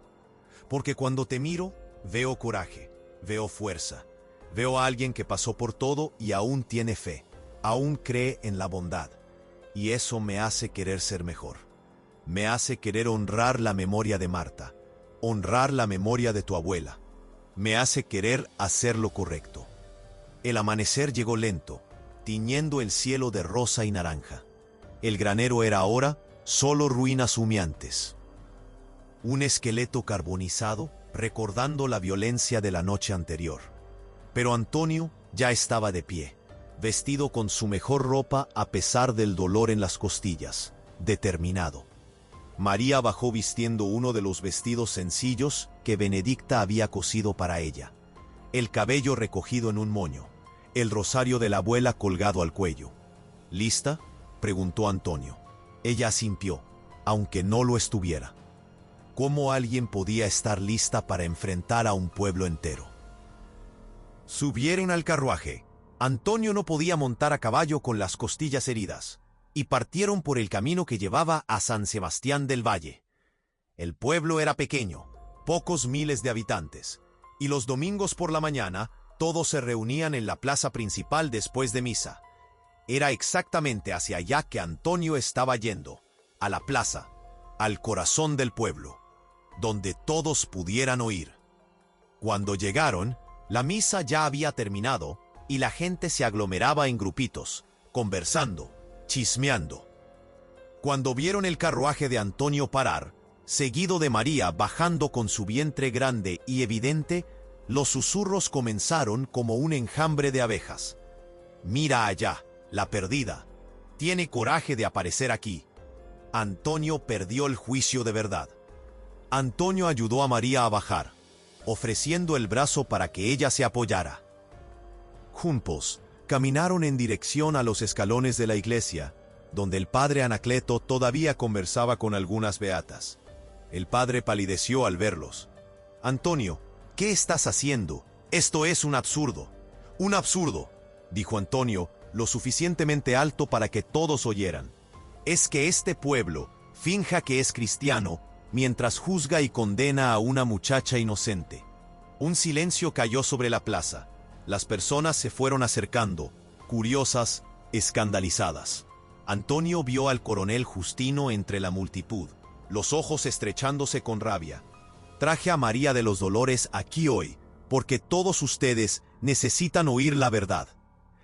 «Porque cuando te miro, veo coraje, veo fuerza, veo a alguien que pasó por todo y aún tiene fe, aún cree en la bondad. Y eso me hace querer ser mejor. Me hace querer honrar la memoria de Marta, honrar la memoria de tu abuela. Me hace querer hacer lo correcto». El amanecer llegó lento, tiñendo el cielo de rosa y naranja. El granero era ahora solo ruinas humeantes. Un esqueleto carbonizado recordando la violencia de la noche anterior. Pero Antonio ya estaba de pie, vestido con su mejor ropa a pesar del dolor en las costillas, determinado. María bajó vistiendo uno de los vestidos sencillos que Benedicta había cosido para ella. el cabello recogido en un moño, el rosario de la abuela colgado al cuello. ¿Lista?, preguntó Antonio. Ella asintió, aunque no lo estuviera. ¿Cómo alguien podía estar lista para enfrentar a un pueblo entero? Subieron al carruaje. Antonio no podía montar a caballo con las costillas heridas, y partieron por el camino que llevaba a San Sebastián del Valle. El pueblo era pequeño, pocos miles de habitantes, y los domingos por la mañana todos se reunían en la plaza principal después de misa. Era exactamente hacia allá que Antonio estaba yendo, a la plaza, al corazón del pueblo, donde todos pudieran oír. Cuando llegaron, la misa ya había terminado y la gente se aglomeraba en grupitos, conversando, chismeando. Cuando vieron el carruaje de Antonio parar, seguido de María bajando con su vientre grande y evidente, los susurros comenzaron como un enjambre de abejas. «Mira allá, la perdida. Tiene coraje de aparecer aquí». Antonio perdió el juicio de verdad. Antonio ayudó a María a bajar, ofreciendo el brazo para que ella se apoyara. Juntos, caminaron en dirección a los escalones de la iglesia, donde el padre Anacleto todavía conversaba con algunas beatas. El padre palideció al verlos. «Antonio, ¿qué estás haciendo? Esto es un absurdo». «Un absurdo», dijo Antonio, lo suficientemente alto para que todos oyeran. «Es que este pueblo finja que es cristiano mientras juzga y condena a una muchacha inocente». Un silencio cayó sobre la plaza. Las personas se fueron acercando, curiosas, escandalizadas. Antonio vio al coronel Justino entre la multitud, los ojos estrechándose con rabia. «Traje a María de los Dolores aquí hoy, porque todos ustedes necesitan oír la verdad.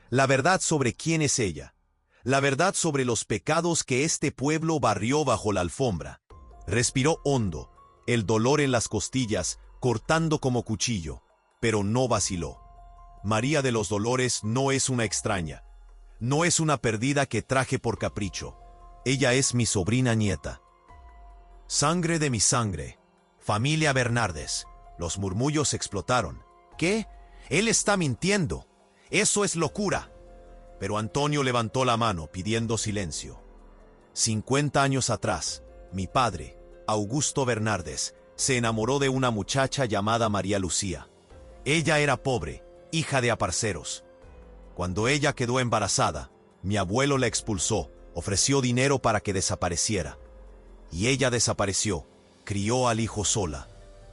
La verdad sobre quién es ella. La verdad sobre los pecados que este pueblo barrió bajo la alfombra». Respiró hondo, el dolor en las costillas, cortando como cuchillo, pero no vaciló. María de los Dolores no es una extraña. No es una perdida que traje por capricho. Ella es mi sobrina nieta. Sangre de mi sangre. Familia Bernardes. Los murmullos explotaron. ¿Qué? Él está mintiendo. Eso es locura. Pero Antonio levantó la mano pidiendo silencio. 50 años atrás, mi padre, Augusto Bernardes, se enamoró de una muchacha llamada María Lucía. Ella era pobre, hija de aparceros. Cuando ella quedó embarazada, mi abuelo la expulsó, ofreció dinero para que desapareciera. Y ella desapareció, crió al hijo sola,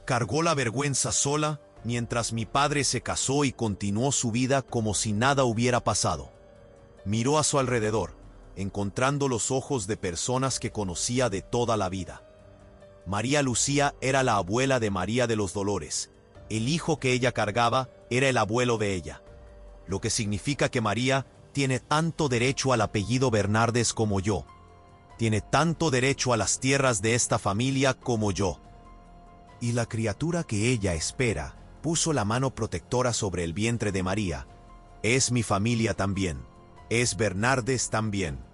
cargó la vergüenza sola, mientras mi padre se casó y continuó su vida como si nada hubiera pasado. Miró a su alrededor, encontrando los ojos de personas que conocía de toda la vida. María Lucía era la abuela de María de los Dolores. El hijo que ella cargaba era el abuelo de ella. Lo que significa que María tiene tanto derecho al apellido Bernardes como yo. Tiene tanto derecho a las tierras de esta familia como yo. Y la criatura que ella espera puso la mano protectora sobre el vientre de María. Es mi familia también. Es Bernardes también.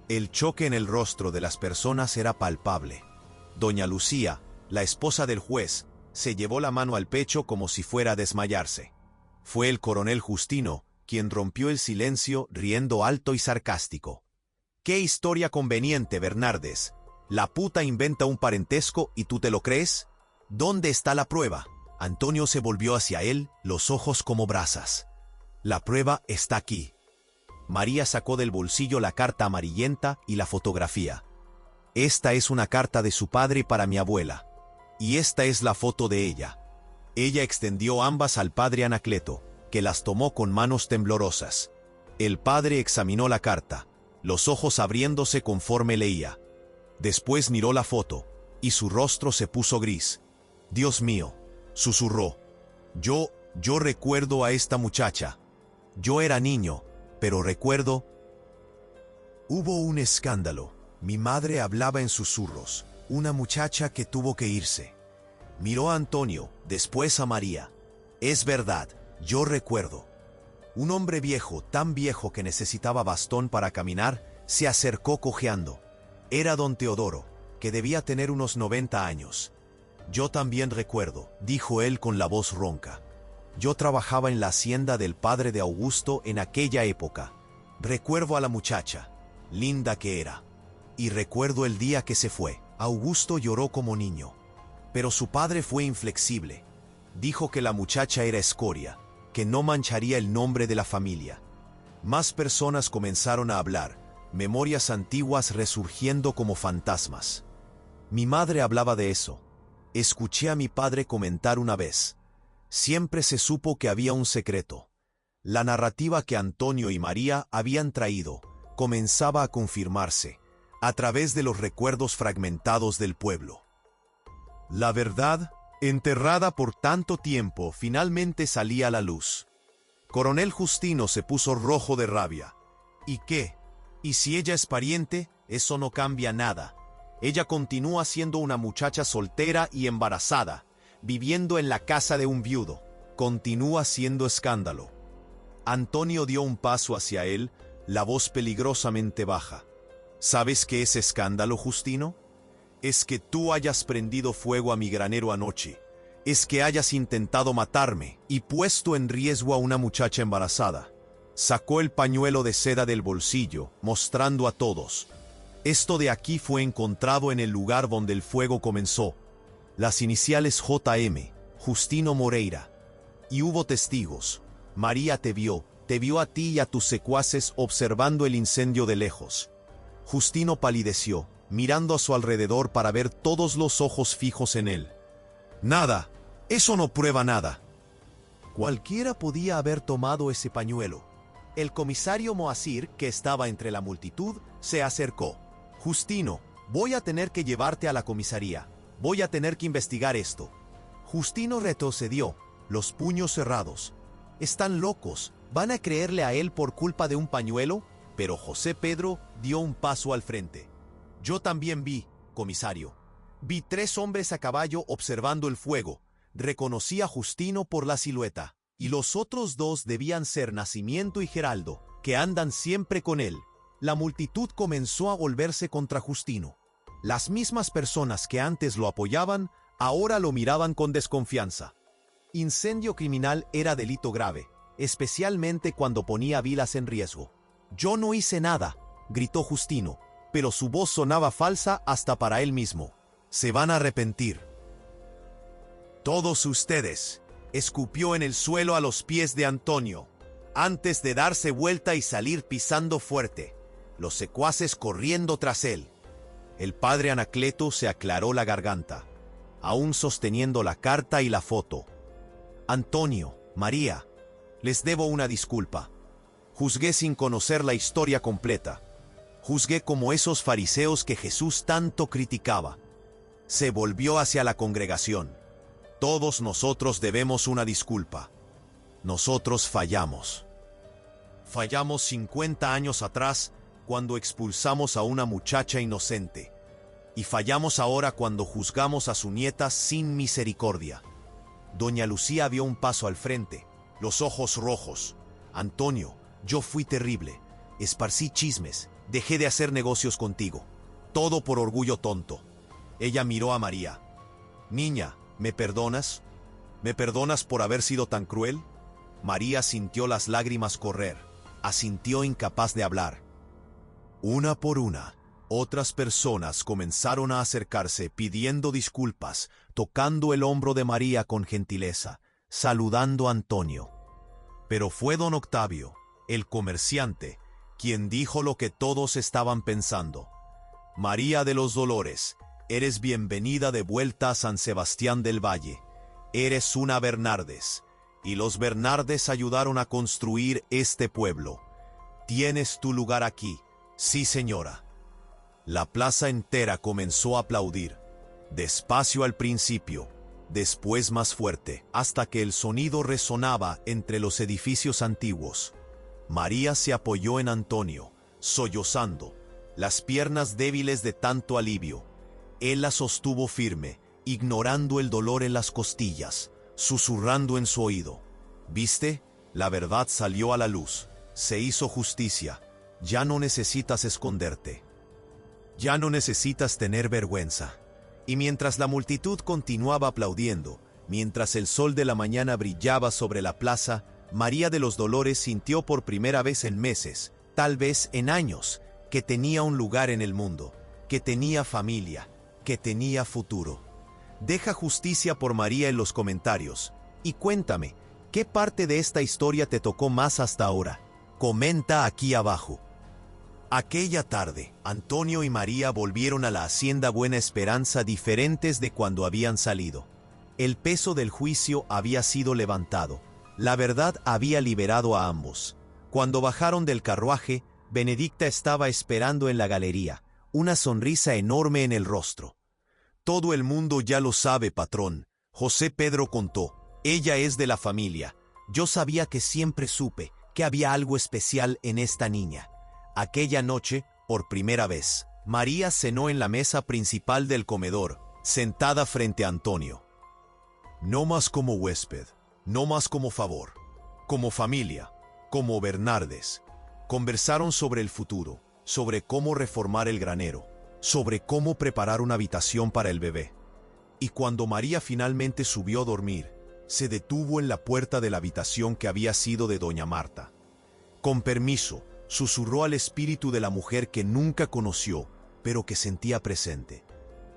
El choque en el rostro de las personas era palpable. Doña Lucía, la esposa del juez, se llevó la mano al pecho como si fuera a desmayarse. Fue el coronel Justino quien rompió el silencio riendo alto y sarcástico. «¡Qué historia conveniente, Bernardes! La puta inventa un parentesco y tú te lo crees. ¿Dónde está la prueba?» Antonio se volvió hacia él, los ojos como brasas. «La prueba está aquí». María sacó del bolsillo la carta amarillenta y la fotografía. «Esta es una carta de su padre para mi abuela. Y esta es la foto de ella». Ella extendió ambas al padre Anacleto, que las tomó con manos temblorosas. El padre examinó la carta, los ojos abriéndose conforme leía. Después miró la foto, y su rostro se puso gris. «Dios mío», susurró. Yo recuerdo a esta muchacha. Yo era niño, pero recuerdo». Hubo un escándalo. Mi madre hablaba en susurros. Una muchacha que tuvo que irse. Miró a Antonio, después a María. «Es verdad, yo recuerdo». Un hombre viejo, tan viejo que necesitaba bastón para caminar, se acercó cojeando. Era don Teodoro, que debía tener unos 90 años. «Yo también recuerdo», dijo él con la voz ronca. Yo trabajaba en la hacienda del padre de Augusto en aquella época. Recuerdo a la muchacha, linda que era. Y recuerdo el día que se fue. Augusto lloró como niño. Pero su padre fue inflexible. Dijo que la muchacha era escoria, que no mancharía el nombre de la familia. Más personas comenzaron a hablar, memorias antiguas resurgiendo como fantasmas. Mi madre hablaba de eso. Escuché a mi padre comentar una vez. Siempre se supo que había un secreto. La narrativa que Antonio y María habían traído comenzaba a confirmarse a través de los recuerdos fragmentados del pueblo. La verdad, enterrada por tanto tiempo, finalmente salía a la luz. Coronel Justino se puso rojo de rabia. ¿Y qué? ¿Y si ella es pariente? Eso no cambia nada. Ella continúa siendo una muchacha soltera y embarazada, viviendo en la casa de un viudo. Continúa siendo escándalo. Antonio dio un paso hacia él, la voz peligrosamente baja. ¿Sabes qué es escándalo, Justino? Es que tú hayas prendido fuego a mi granero anoche. Es que hayas intentado matarme y puesto en riesgo a una muchacha embarazada. Sacó el pañuelo de seda del bolsillo, mostrando a todos. Esto de aquí fue encontrado en el lugar donde el fuego comenzó. Las iniciales JM, Justino Moreira. Y hubo testigos. María te vio a ti y a tus secuaces observando el incendio de lejos. Justino palideció, mirando a su alrededor para ver todos los ojos fijos en él. Nada, eso no prueba nada. Cualquiera podía haber tomado ese pañuelo. El comisario Moacir, que estaba entre la multitud, se acercó. Justino, voy a tener que llevarte a la comisaría. Voy a tener que investigar esto. Justino retrocedió, los puños cerrados. Están locos, ¿van a creerle a él por culpa de un pañuelo? Pero José Pedro dio un paso al frente. Yo también vi, comisario. Vi 3 hombres a caballo observando el fuego. Reconocí a Justino por la silueta. Y los otros 2 debían ser Nacimiento y Geraldo, que andan siempre con él. La multitud comenzó a volverse contra Justino. Las mismas personas que antes lo apoyaban, ahora lo miraban con desconfianza. Incendio criminal era delito grave, especialmente cuando ponía vidas en riesgo. Yo no hice nada, gritó Justino, pero su voz sonaba falsa hasta para él mismo. Se van a arrepentir. Todos ustedes, escupió en el suelo a los pies de Antonio, antes de darse vuelta y salir pisando fuerte, los secuaces corriendo tras él. El padre Anacleto se aclaró la garganta, aún sosteniendo la carta y la foto. Antonio, María, les debo una disculpa. Juzgué sin conocer la historia completa. Juzgué como esos fariseos que Jesús tanto criticaba. Se volvió hacia la congregación. Todos nosotros debemos una disculpa. Nosotros fallamos. Fallamos 50 años atrás cuando expulsamos a una muchacha inocente. Y fallamos ahora cuando juzgamos a su nieta sin misericordia. Doña Lucía dio un paso al frente, los ojos rojos. Antonio, yo fui terrible. Esparcí chismes. Dejé de hacer negocios contigo. Todo por orgullo tonto. Ella miró a María. Niña, ¿me perdonas? ¿Me perdonas por haber sido tan cruel? María sintió las lágrimas correr. Asintió incapaz de hablar. Una por una, otras personas comenzaron a acercarse pidiendo disculpas, tocando el hombro de María con gentileza, saludando a Antonio. Pero fue don Octavio, el comerciante, quien dijo lo que todos estaban pensando. María de los Dolores, eres bienvenida de vuelta a San Sebastián del Valle. Eres una Bernardes, y los Bernardes ayudaron a construir este pueblo. Tienes tu lugar aquí, sí señora. La plaza entera comenzó a aplaudir, despacio al principio, después más fuerte, hasta que el sonido resonaba entre los edificios antiguos. María se apoyó en Antonio, sollozando, las piernas débiles de tanto alivio. Él la sostuvo firme, ignorando el dolor en las costillas, susurrando en su oído. ¿Viste? La verdad salió a la luz, se hizo justicia. Ya no necesitas esconderte. Ya no necesitas tener vergüenza. Y mientras la multitud continuaba aplaudiendo, Mientras el sol de la mañana brillaba sobre la plaza, María de los Dolores sintió por primera vez en meses, tal vez en años, que tenía un lugar en el mundo, que tenía familia, que tenía futuro. Deja justicia por María en los comentarios y cuéntame, ¿qué parte de esta historia te tocó más hasta ahora? Comenta aquí abajo. Aquella tarde, Antonio y María volvieron a la hacienda Buena Esperanza diferentes de cuando habían salido. El peso del juicio había sido levantado. La verdad había liberado a ambos. Cuando bajaron del carruaje, Benedicta estaba esperando en la galería, una sonrisa enorme en el rostro. Todo el mundo ya lo sabe, patrón. José Pedro contó. Ella es de la familia. Yo sabía que siempre supe que había algo especial en esta niña. Aquella noche, por primera vez, María cenó en la mesa principal del comedor, sentada frente a Antonio. No más como huésped, no más como favor, como familia, como Bernardes. Conversaron sobre el futuro, sobre cómo reformar el granero, sobre cómo preparar una habitación para el bebé. Y cuando María finalmente subió a dormir, se detuvo en la puerta de la habitación que había sido de doña Marta. Con permiso, susurró al espíritu de la mujer que nunca conoció, pero que sentía presente.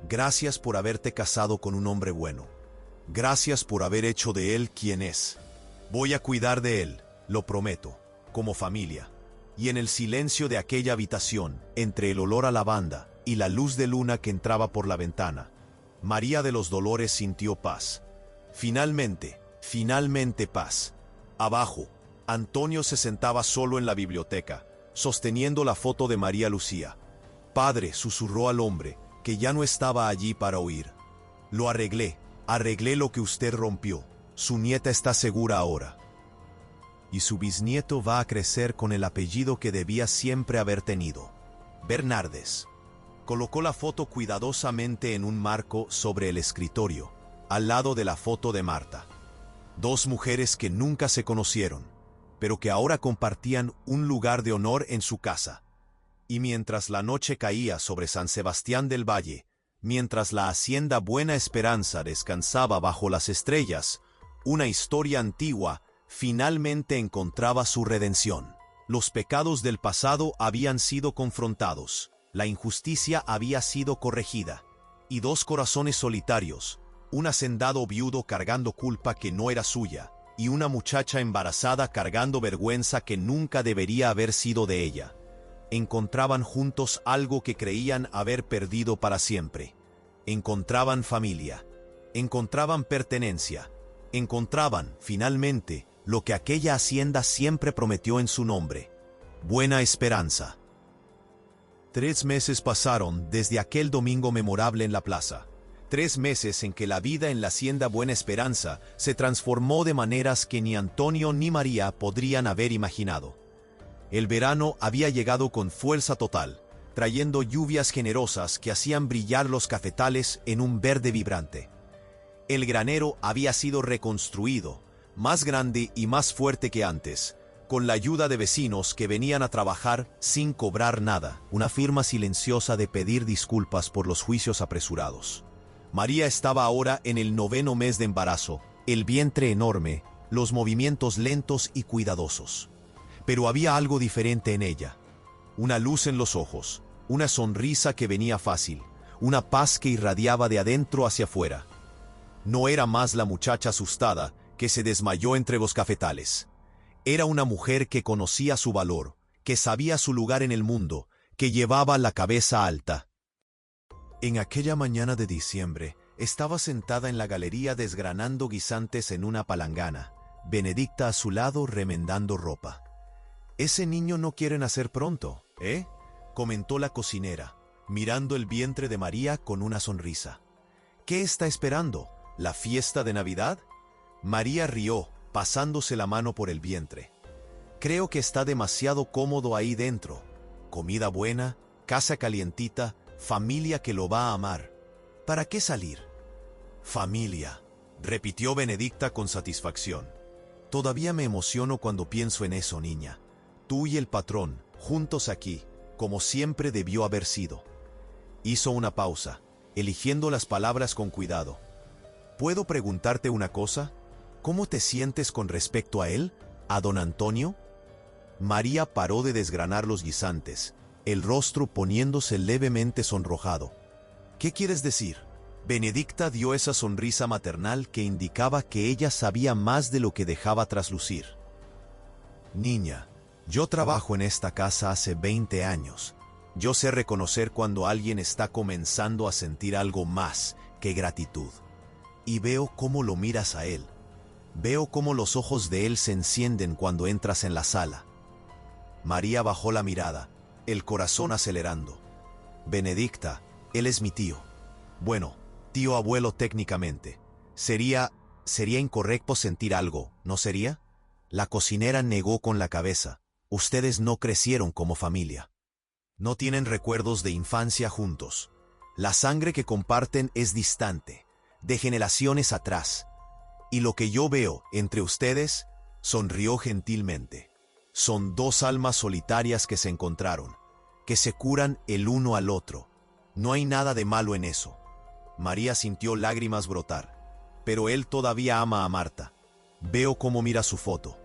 Gracias por haberte casado con un hombre bueno. Gracias por haber hecho de él quien es. Voy a cuidar de él, lo prometo, como familia. Y en el silencio de aquella habitación, entre el olor a lavanda y la luz de luna que entraba por la ventana, María de los Dolores sintió paz. Finalmente paz. Abajo, Antonio se sentaba solo en la biblioteca, sosteniendo la foto de María Lucía. Padre, susurró al hombre, que ya no estaba allí para oír. Lo arreglé lo que usted rompió. Su nieta está segura ahora. Y su bisnieto va a crecer con el apellido que debía siempre haber tenido. Bernardes. Colocó la foto cuidadosamente en un marco sobre el escritorio, al lado de la foto de Marta. Dos mujeres que nunca se conocieron, pero que ahora compartían un lugar de honor en su casa. Y mientras la noche caía sobre San Sebastián del Valle, mientras la hacienda Buena Esperanza descansaba bajo las estrellas, una historia antigua finalmente encontraba su redención. Los pecados del pasado habían sido confrontados, la injusticia había sido corregida, y dos corazones solitarios, un hacendado viudo cargando culpa que no era suya, y una muchacha embarazada cargando vergüenza que nunca debería haber sido de ella, encontraban juntos algo que creían haber perdido para siempre. Encontraban familia, encontraban pertenencia, encontraban, finalmente, lo que aquella hacienda siempre prometió en su nombre: Buena Esperanza. 3 meses pasaron desde aquel domingo memorable en la plaza. 3 meses en que la vida en la hacienda Buena Esperanza se transformó de maneras que ni Antonio ni María podrían haber imaginado. El verano había llegado con fuerza total, trayendo lluvias generosas que hacían brillar los cafetales en un verde vibrante. El granero había sido reconstruido, más grande y más fuerte que antes, con la ayuda de vecinos que venían a trabajar sin cobrar nada, una firma silenciosa de pedir disculpas por los juicios apresurados. María estaba ahora en el 9º mes de embarazo, el vientre enorme, los movimientos lentos y cuidadosos. Pero había algo diferente en ella. Una luz en los ojos, una sonrisa que venía fácil, una paz que irradiaba de adentro hacia afuera. No era más la muchacha asustada que se desmayó entre los cafetales. Era una mujer que conocía su valor, que sabía su lugar en el mundo, que llevaba la cabeza alta. En aquella mañana de diciembre, estaba sentada en la galería desgranando guisantes en una palangana, Benedicta a su lado remendando ropa. «Ese niño no quiere nacer pronto, ¿eh?», comentó la cocinera, mirando el vientre de María con una sonrisa. «¿Qué está esperando? ¿La fiesta de Navidad?». María rió, pasándose la mano por el vientre. «Creo que está demasiado cómodo ahí dentro. Comida buena, casa calientita, familia que lo va a amar. ¿Para qué salir?». «Familia», repitió Benedicta con satisfacción. «Todavía me emociono cuando pienso en eso, niña. Tú y el patrón, juntos aquí, como siempre debió haber sido». Hizo una pausa, eligiendo las palabras con cuidado. ¿Puedo preguntarte una cosa? ¿Cómo te sientes con respecto a él, a don Antonio? María paró de desgranar los guisantes, el rostro poniéndose levemente sonrojado. ¿Qué quieres decir? Benedicta dio esa sonrisa maternal que indicaba que ella sabía más de lo que dejaba traslucir. Niña, yo trabajo en esta casa hace 20 años. Yo sé reconocer cuando alguien está comenzando a sentir algo más que gratitud. Y veo cómo lo miras a él. Veo cómo los ojos de él se encienden cuando entras en la sala. María bajó la mirada, el corazón acelerando. Benedicta, él es mi tío. Bueno, tío abuelo técnicamente. Sería incorrecto sentir algo, ¿no sería? La cocinera negó con la cabeza. Ustedes no crecieron como familia. No tienen recuerdos de infancia juntos. La sangre que comparten es distante, de generaciones atrás. Y lo que yo veo entre ustedes, sonrió gentilmente. Son dos almas solitarias que se encontraron, que se curan el uno al otro. No hay nada de malo en eso. María sintió lágrimas brotar. Pero él todavía ama a Marta. Veo cómo mira su foto.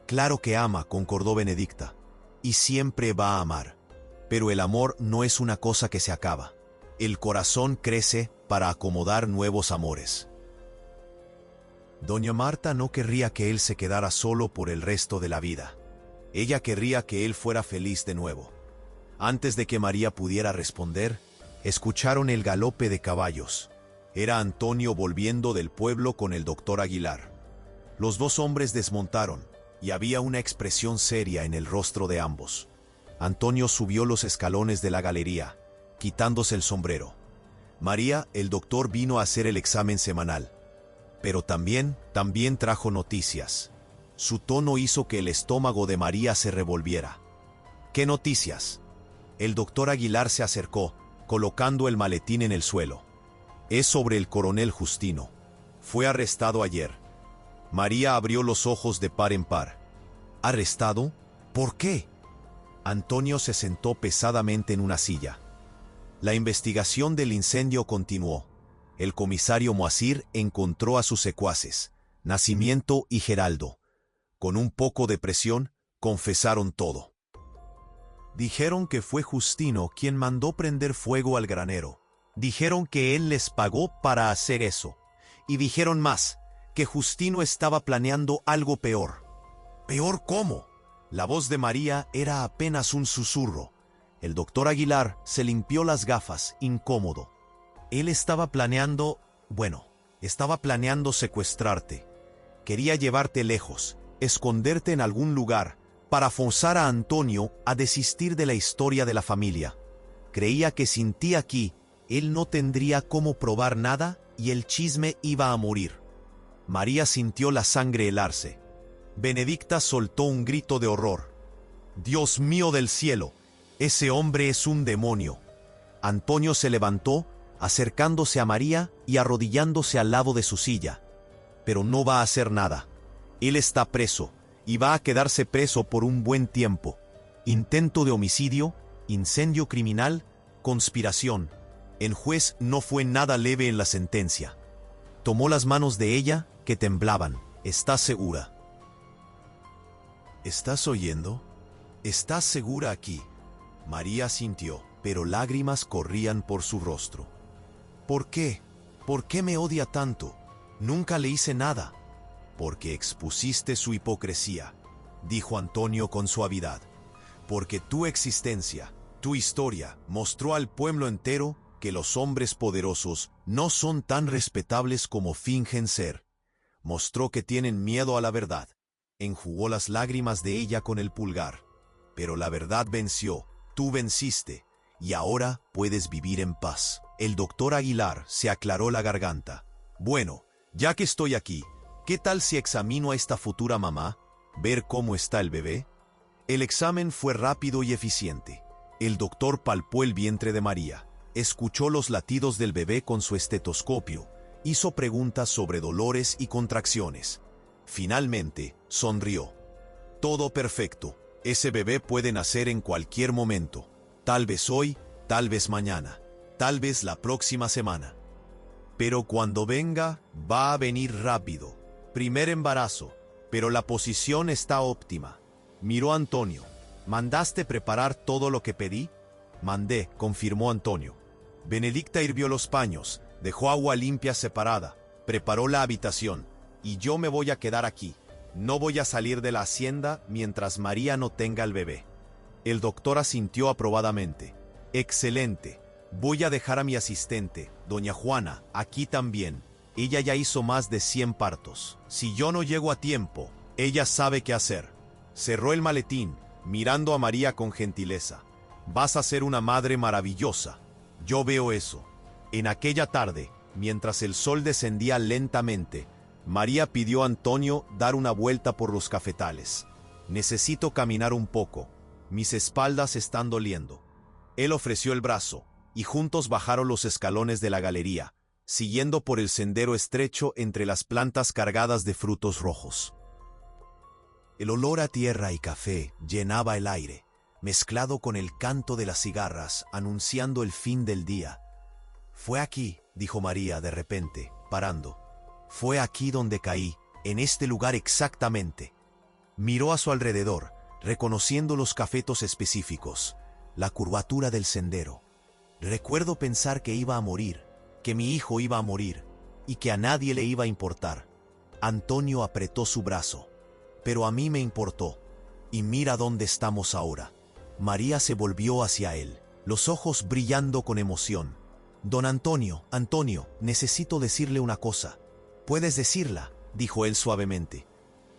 Claro que ama, concordó Benedicta. Y siempre va a amar. Pero el amor no es una cosa que se acaba. El corazón crece para acomodar nuevos amores. Doña Marta no querría que él se quedara solo por el resto de la vida. Ella querría que él fuera feliz de nuevo. Antes de que María pudiera responder, escucharon el galope de caballos. Era Antonio volviendo del pueblo con el doctor Aguilar. Los dos hombres desmontaron, y había una expresión seria en el rostro de ambos. Antonio subió los escalones de la galería, quitándose el sombrero. María, el doctor, vino a hacer el examen semanal. Pero también trajo noticias. Su tono hizo que el estómago de María se revolviera. ¿Qué noticias? El doctor Aguilar se acercó, colocando el maletín en el suelo. Es sobre el coronel Justino. Fue arrestado ayer. María abrió los ojos de par en par. ¿Arrestado? ¿Por qué? Antonio se sentó pesadamente en una silla. La investigación del incendio continuó. El comisario Moacir encontró a sus secuaces, Nacimiento y Geraldo. Con un poco de presión, confesaron todo. Dijeron que fue Justino quien mandó prender fuego al granero. Dijeron que él les pagó para hacer eso. Y dijeron más, que Justino estaba planeando algo peor. ¿Peor cómo? La voz de María era apenas un susurro. El doctor Aguilar se limpió las gafas, incómodo. Él estaba planeando secuestrarte. Quería llevarte lejos, esconderte en algún lugar, para forzar a Antonio a desistir de la historia de la familia. Creía que sin ti aquí, él no tendría cómo probar nada y el chisme iba a morir. María sintió la sangre helarse. Benedicta soltó un grito de horror. «Dios mío del cielo, ese hombre es un demonio». Antonio se levantó, acercándose a María y arrodillándose al lado de su silla. Pero no va a hacer nada. Él está preso, y va a quedarse preso por un buen tiempo. Intento de homicidio, incendio criminal, conspiración. El juez no fue nada leve en la sentencia. Tomó las manos de ella, que temblaban. ¿Estás segura? ¿Estás oyendo? ¿Estás segura aquí? María asintió, pero lágrimas corrían por su rostro. ¿Por qué? ¿Por qué me odia tanto? Nunca le hice nada. Porque expusiste su hipocresía, dijo Antonio con suavidad. Porque tu existencia, tu historia, mostró al pueblo entero que los hombres poderosos no son tan respetables como fingen ser. Mostró que tienen miedo a la verdad. Enjugó las lágrimas de ella con el pulgar. Pero la verdad venció, tú venciste, y ahora puedes vivir en paz. El doctor Aguilar se aclaró la garganta. Bueno, ya que estoy aquí, ¿qué tal si examino a esta futura mamá? ¿Ver cómo está el bebé? El examen fue rápido y eficiente. El doctor palpó el vientre de María, escuchó los latidos del bebé con su estetoscopio, hizo preguntas sobre dolores y contracciones. Finalmente, sonrió. Todo perfecto. Ese bebé puede nacer en cualquier momento. Tal vez hoy, tal vez mañana, tal vez la próxima semana. Pero cuando venga, va a venir rápido. Primer embarazo, pero la posición está óptima. Miró Antonio. ¿Mandaste preparar todo lo que pedí? Mandé, confirmó Antonio. Benedicta hirvió los paños, dejó agua limpia separada, preparó la habitación. Y yo me voy a quedar aquí. No voy a salir de la hacienda mientras María no tenga el bebé. El doctor asintió aprobadamente. Excelente. Voy a dejar a mi asistente, doña Juana, aquí también. Ella ya hizo más de 100 partos. Si yo no llego a tiempo, ella sabe qué hacer. Cerró el maletín, mirando a María con gentileza. Vas a ser una madre maravillosa. Yo veo eso. En aquella tarde, mientras el sol descendía lentamente, María pidió a Antonio dar una vuelta por los cafetales. Necesito caminar un poco. Mis espaldas están doliendo. Él ofreció el brazo, y juntos bajaron los escalones de la galería, siguiendo por el sendero estrecho entre las plantas cargadas de frutos rojos. El olor a tierra y café llenaba el aire, mezclado con el canto de las cigarras, anunciando el fin del día. «Fue aquí», dijo María de repente, parando. «Fue aquí donde caí, en este lugar exactamente». Miró a su alrededor, reconociendo los cafetos específicos, la curvatura del sendero. Recuerdo pensar que iba a morir, que mi hijo iba a morir, y que a nadie le iba a importar. Antonio apretó su brazo. Pero a mí me importó. Y mira dónde estamos ahora. María se volvió hacia él, los ojos brillando con emoción. «Don Antonio, necesito decirle una cosa». «Puedes decirla», dijo él suavemente.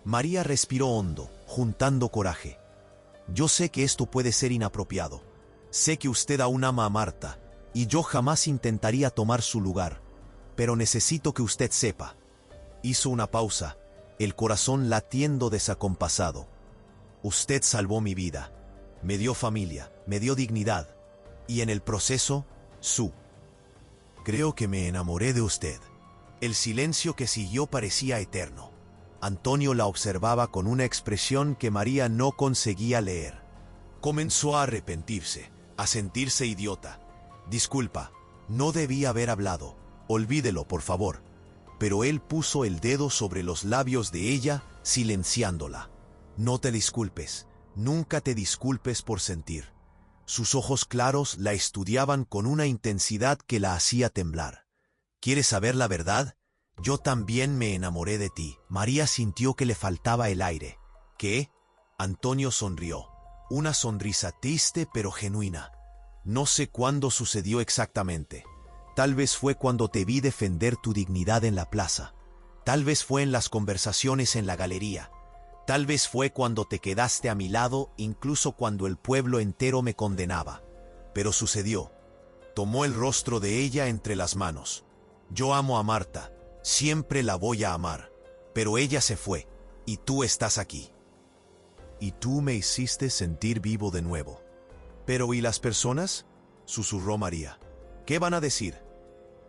María respiró hondo, juntando coraje. «Yo sé que esto puede ser inapropiado. Sé que usted aún ama a Marta, y yo jamás intentaría tomar su lugar. Pero necesito que usted sepa». Hizo una pausa, el corazón latiendo desacompasado. «Usted salvó mi vida. Me dio familia, me dio dignidad. Y en el proceso, creo que me enamoré de usted». El silencio que siguió parecía eterno. Antonio la observaba con una expresión que María no conseguía leer. Comenzó a arrepentirse, a sentirse idiota. «Disculpa, no debí haber hablado. Olvídelo, por favor». Pero él puso el dedo sobre los labios de ella, silenciándola. «No te disculpes, nunca te disculpes por sentir». Sus ojos claros la estudiaban con una intensidad que la hacía temblar. «¿Quieres saber la verdad? Yo también me enamoré de ti». María sintió que le faltaba el aire. «¿Qué?». Antonio sonrió. Una sonrisa triste pero genuina. «No sé cuándo sucedió exactamente. Tal vez fue cuando te vi defender tu dignidad en la plaza. Tal vez fue en las conversaciones en la galería. Tal vez fue cuando te quedaste a mi lado, incluso cuando el pueblo entero me condenaba. Pero sucedió». Tomó el rostro de ella entre las manos. «Yo amo a Marta. Siempre la voy a amar. Pero ella se fue, y tú estás aquí. Y tú me hiciste sentir vivo de nuevo». «¿Pero y las personas?», susurró María. «¿Qué van a decir?».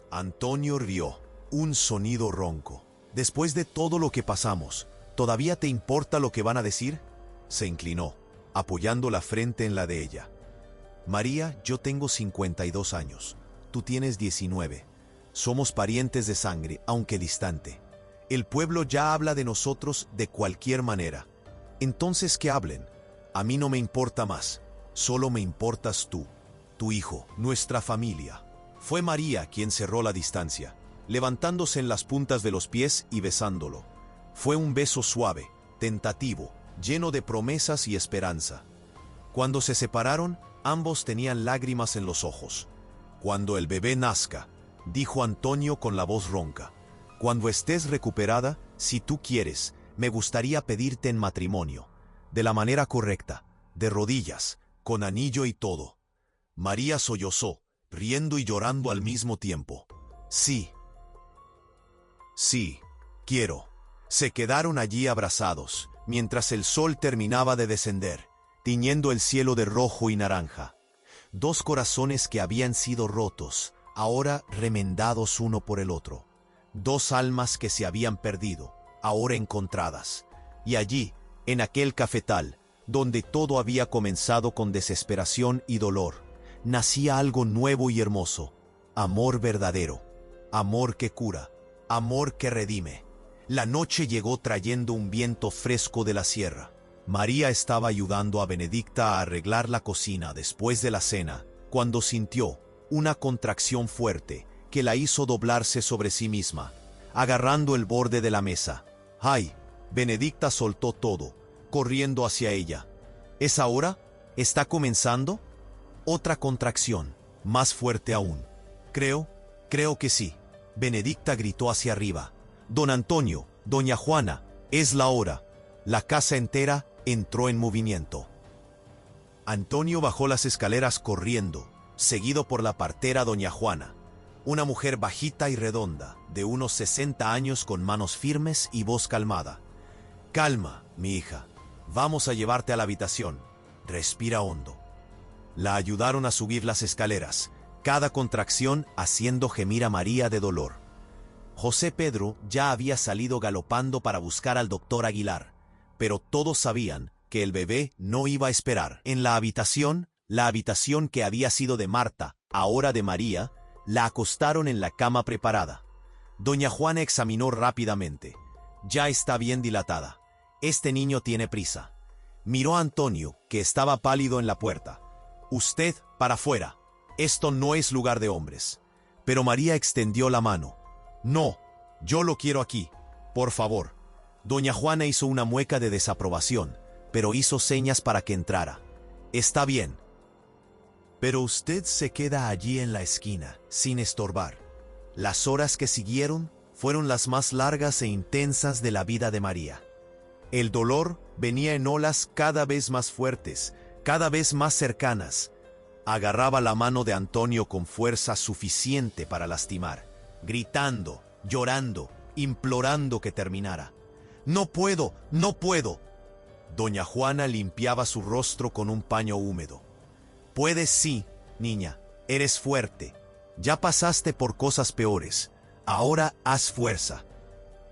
Antonio rió, un sonido ronco. «Después de todo lo que pasamos, ¿todavía te importa lo que van a decir?». Se inclinó, apoyando la frente en la de ella. «María, yo tengo 52 años. Tú tienes 19. Somos parientes de sangre, aunque distante. El pueblo ya habla de nosotros de cualquier manera. Entonces que hablen. A mí no me importa más. Solo me importas tú, tu hijo, nuestra familia». Fue María quien cerró la distancia, levantándose en las puntas de los pies y besándolo. Fue un beso suave, tentativo, lleno de promesas y esperanza. Cuando se separaron, ambos tenían lágrimas en los ojos. «Cuando el bebé nazca», dijo Antonio con la voz ronca. «Cuando estés recuperada, si tú quieres, me gustaría pedirte en matrimonio. De la manera correcta, de rodillas, con anillo y todo». María sollozó, riendo y llorando al mismo tiempo. «Sí. Sí, quiero». Se quedaron allí abrazados, mientras el sol terminaba de descender, tiñendo el cielo de rojo y naranja. Dos corazones que habían sido rotos, ahora remendados uno por el otro. Dos almas que se habían perdido, ahora encontradas. Y allí, en aquel cafetal, donde todo había comenzado con desesperación y dolor, nacía algo nuevo y hermoso, amor verdadero. amor que cura, amor que redime. La noche llegó trayendo un viento fresco de la sierra. María estaba ayudando a Benedicta a arreglar la cocina después de la cena, cuando sintió una contracción fuerte que la hizo doblarse sobre sí misma, agarrando el borde de la mesa. ¡Ay! Benedicta soltó todo, corriendo hacia ella. ¿Es ahora? ¿Está comenzando? Otra contracción, más fuerte aún. Creo que sí. Benedicta gritó hacia arriba. Don Antonio, doña Juana, es la hora. La casa entera entró en movimiento. Antonio bajó las escaleras corriendo, seguido por la partera doña Juana, una mujer bajita y redonda, de unos 60 años con manos firmes y voz calmada. Calma, mi hija. Vamos a llevarte a la habitación. Respira hondo. La ayudaron a subir las escaleras, cada contracción haciendo gemir a María de dolor. José Pedro ya había salido galopando para buscar al doctor Aguilar, pero todos sabían que el bebé no iba a esperar. En la habitación que había sido de Marta, ahora de María, la acostaron en la cama preparada. Doña Juana examinó rápidamente. Ya está bien dilatada. Este niño tiene prisa. Miró a Antonio, que estaba pálido en la puerta. Usted, para afuera. Esto no es lugar de hombres. Pero María extendió la mano. No, yo lo quiero aquí. Por favor. Doña Juana hizo una mueca de desaprobación, pero hizo señas para que entrara. Está bien. Pero usted se queda allí en la esquina, sin estorbar. Las horas que siguieron fueron las más largas e intensas de la vida de María. El dolor venía en olas cada vez más fuertes, cada vez más cercanas. Agarraba la mano de Antonio con fuerza suficiente para lastimar, gritando, llorando, implorando que terminara. ¡No puedo! ¡No puedo! Doña Juana limpiaba su rostro con un paño húmedo. Puedes sí, niña, eres fuerte. Ya pasaste por cosas peores. Ahora haz fuerza.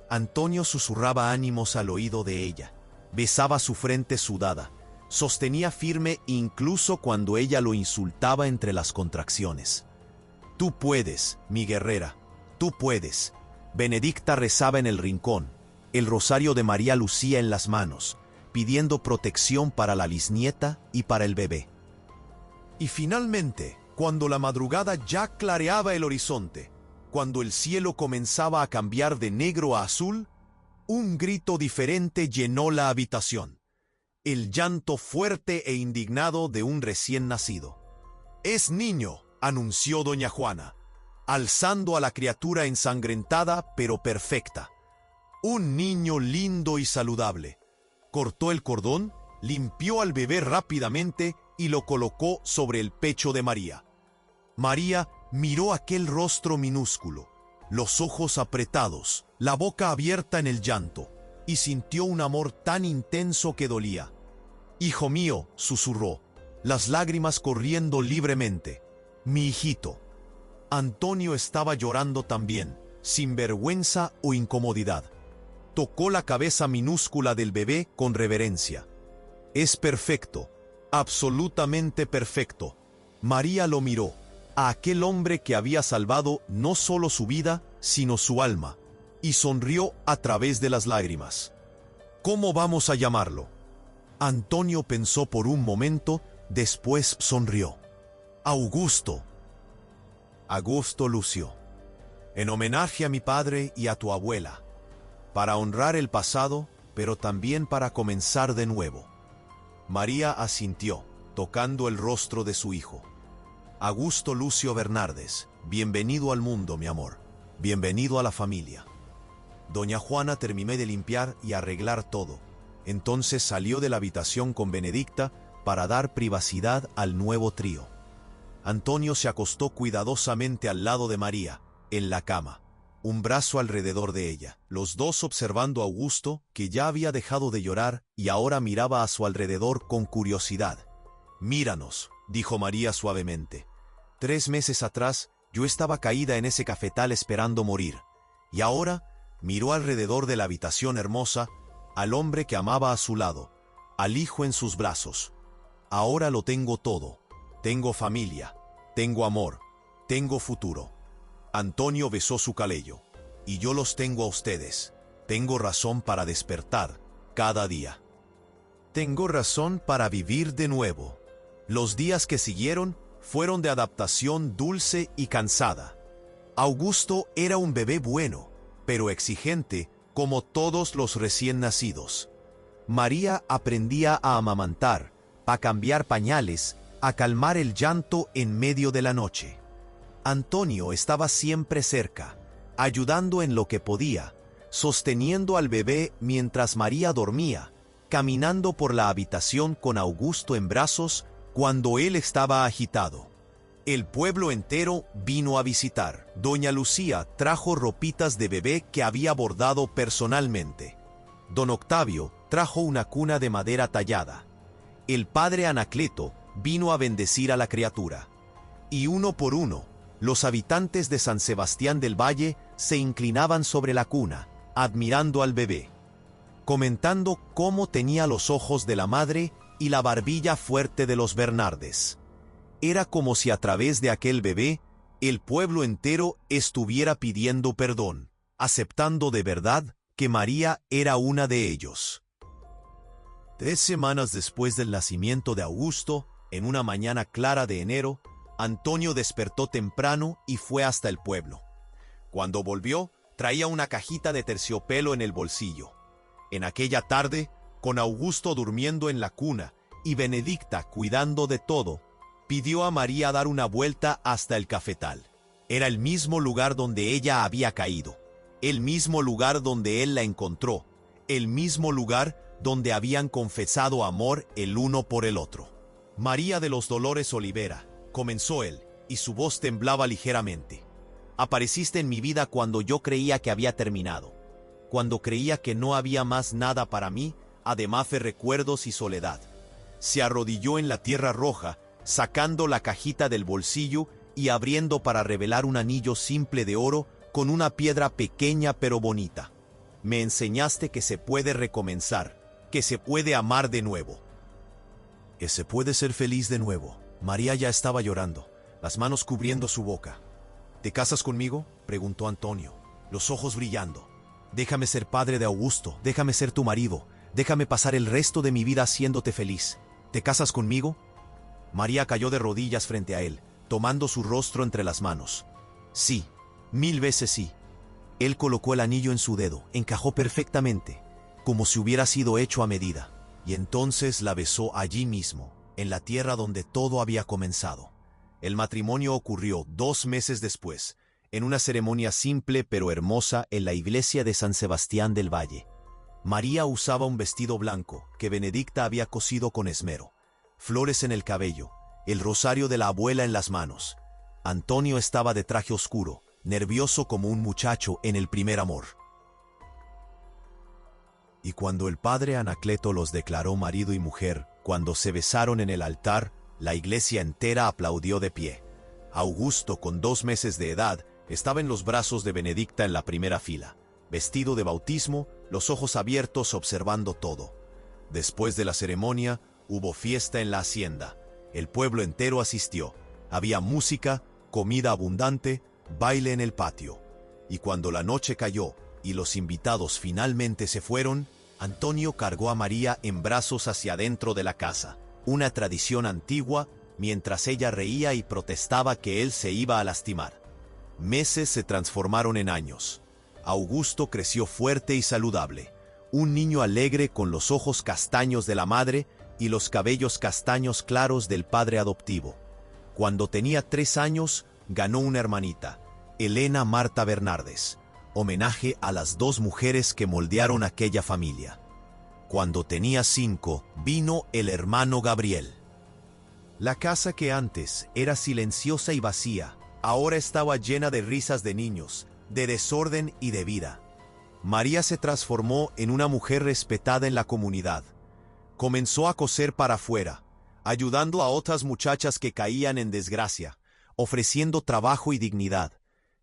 Antonio susurraba ánimos al oído de ella. Besaba su frente sudada. Sostenía firme incluso cuando ella lo insultaba entre las contracciones. Tú puedes, mi guerrera. Tú puedes. Benedicta rezaba en el rincón. El rosario de María lucía en las manos, pidiendo protección para la bisnieta y para el bebé. Y finalmente, cuando la madrugada ya clareaba el horizonte, cuando el cielo comenzaba a cambiar de negro a azul, un grito diferente llenó la habitación. El llanto fuerte e indignado de un recién nacido. «Es niño», anunció doña Juana, alzando a la criatura ensangrentada pero perfecta. «Un niño lindo y saludable». Cortó el cordón, limpió al bebé rápidamente y lo colocó sobre el pecho de María. María miró aquel rostro minúsculo, los ojos apretados, la boca abierta en el llanto, y sintió un amor tan intenso que dolía. «Hijo mío», susurró, las lágrimas corriendo libremente. «Mi hijito». Antonio estaba llorando también, sin vergüenza o incomodidad. Tocó la cabeza minúscula del bebé con reverencia. «Es perfecto, absolutamente perfecto». María lo miró, a aquel hombre que había salvado no solo su vida, sino su alma, y sonrió a través de las lágrimas. «¿Cómo vamos a llamarlo?» Antonio pensó por un momento, después sonrió. «Augusto». «Augusto Lucio. En homenaje a mi padre y a tu abuela. Para honrar el pasado, pero también para comenzar de nuevo». María asintió, tocando el rostro de su hijo. «Augusto Lucio Bernardes, bienvenido al mundo, mi amor. Bienvenido a la familia». Doña Juana terminó de limpiar y arreglar todo. Entonces salió de la habitación con Benedicta para dar privacidad al nuevo trío. Antonio se acostó cuidadosamente al lado de María, en la cama, un brazo alrededor de ella, los dos observando a Augusto, que ya había dejado de llorar y ahora miraba a su alrededor con curiosidad. «Míranos», dijo María suavemente. «3 meses atrás yo estaba caída en ese cafetal esperando morir, y ahora miró alrededor de la habitación hermosa al hombre que amaba a su lado, al hijo en sus brazos. Ahora lo tengo todo. Tengo familia, tengo amor, tengo futuro. Antonio besó su cabello. Y yo los tengo a ustedes. Tengo razón para despertar cada día. Tengo razón para vivir de nuevo. Los días que siguieron fueron de adaptación dulce y cansada. Augusto era un bebé bueno, pero exigente como todos los recién nacidos. María aprendía a amamantar, a cambiar pañales, a calmar el llanto en medio de la noche. Antonio estaba siempre cerca, ayudando en lo que podía, sosteniendo al bebé mientras María dormía, caminando por la habitación con Augusto en brazos cuando él estaba agitado. El pueblo entero vino a visitar. Doña Lucía trajo ropitas de bebé que había bordado personalmente. Don Octavio trajo una cuna de madera tallada. El padre Anacleto vino a bendecir a la criatura. Y uno por uno, los habitantes de San Sebastián del Valle se inclinaban sobre la cuna, admirando al bebé, comentando cómo tenía los ojos de la madre y la barbilla fuerte de los Bernardes. Era como si a través de aquel bebé, el pueblo entero estuviera pidiendo perdón, aceptando de verdad que María era una de ellos. 3 semanas después del nacimiento de Augusto, en una mañana clara de enero, Antonio despertó temprano y fue hasta el pueblo. Cuando volvió, traía una cajita de terciopelo en el bolsillo. En aquella tarde, con Augusto durmiendo en la cuna y Benedicta cuidando de todo, pidió a María dar una vuelta hasta el cafetal. Era el mismo lugar donde ella había caído, el mismo lugar donde él la encontró, el mismo lugar donde habían confesado amor el uno por el otro. María de los Dolores Olivera, comenzó él, y su voz temblaba ligeramente. Apareciste en mi vida cuando yo creía que había terminado, cuando creía que no había más nada para mí, además de recuerdos y soledad. Se arrodilló en la tierra roja, sacando la cajita del bolsillo y abriendo para revelar un anillo simple de oro con una piedra pequeña pero bonita. Me enseñaste que se puede recomenzar, que se puede amar de nuevo. Que se puede ser feliz de nuevo. María ya estaba llorando, las manos cubriendo su boca. ¿Te casas conmigo?, preguntó Antonio, los ojos brillando. Déjame ser padre de Augusto, déjame ser tu marido, déjame pasar el resto de mi vida haciéndote feliz. ¿Te casas conmigo? María cayó de rodillas frente a él, tomando su rostro entre las manos. Sí, 1000 veces sí. Él colocó el anillo en su dedo, encajó perfectamente, como si hubiera sido hecho a medida, y entonces la besó allí mismo, en la tierra donde todo había comenzado. El matrimonio ocurrió 2 meses después, en una ceremonia simple pero hermosa en la iglesia de San Sebastián del Valle. María usaba un vestido blanco que Benedicta había cosido con esmero, flores en el cabello, el rosario de la abuela en las manos. Antonio estaba de traje oscuro, nervioso como un muchacho en el primer amor. Y cuando el padre Anacleto los declaró marido y mujer, cuando se besaron en el altar, la iglesia entera aplaudió de pie. Augusto, con 2 meses de edad, estaba en los brazos de Benedicta en la primera fila, vestido de bautismo, los ojos abiertos observando todo. Después de la ceremonia, hubo fiesta en la hacienda. El pueblo entero asistió. Había música, comida abundante, baile en el patio. Y cuando la noche cayó y los invitados finalmente se fueron, Antonio cargó a María en brazos hacia adentro de la casa, una tradición antigua, mientras ella reía y protestaba que él se iba a lastimar. Meses se transformaron en años. Augusto creció fuerte y saludable, un niño alegre con los ojos castaños de la madre y los cabellos castaños claros del padre adoptivo. Cuando tenía 3 años, ganó una hermanita, Elena Marta Bernardes, homenaje a las 2 mujeres que moldearon aquella familia. Cuando tenía 5, vino el hermano Gabriel. La casa que antes era silenciosa y vacía, ahora estaba llena de risas de niños, de desorden y de vida. María se transformó en una mujer respetada en la comunidad. Comenzó a coser para afuera, ayudando a otras muchachas que caían en desgracia, ofreciendo trabajo y dignidad.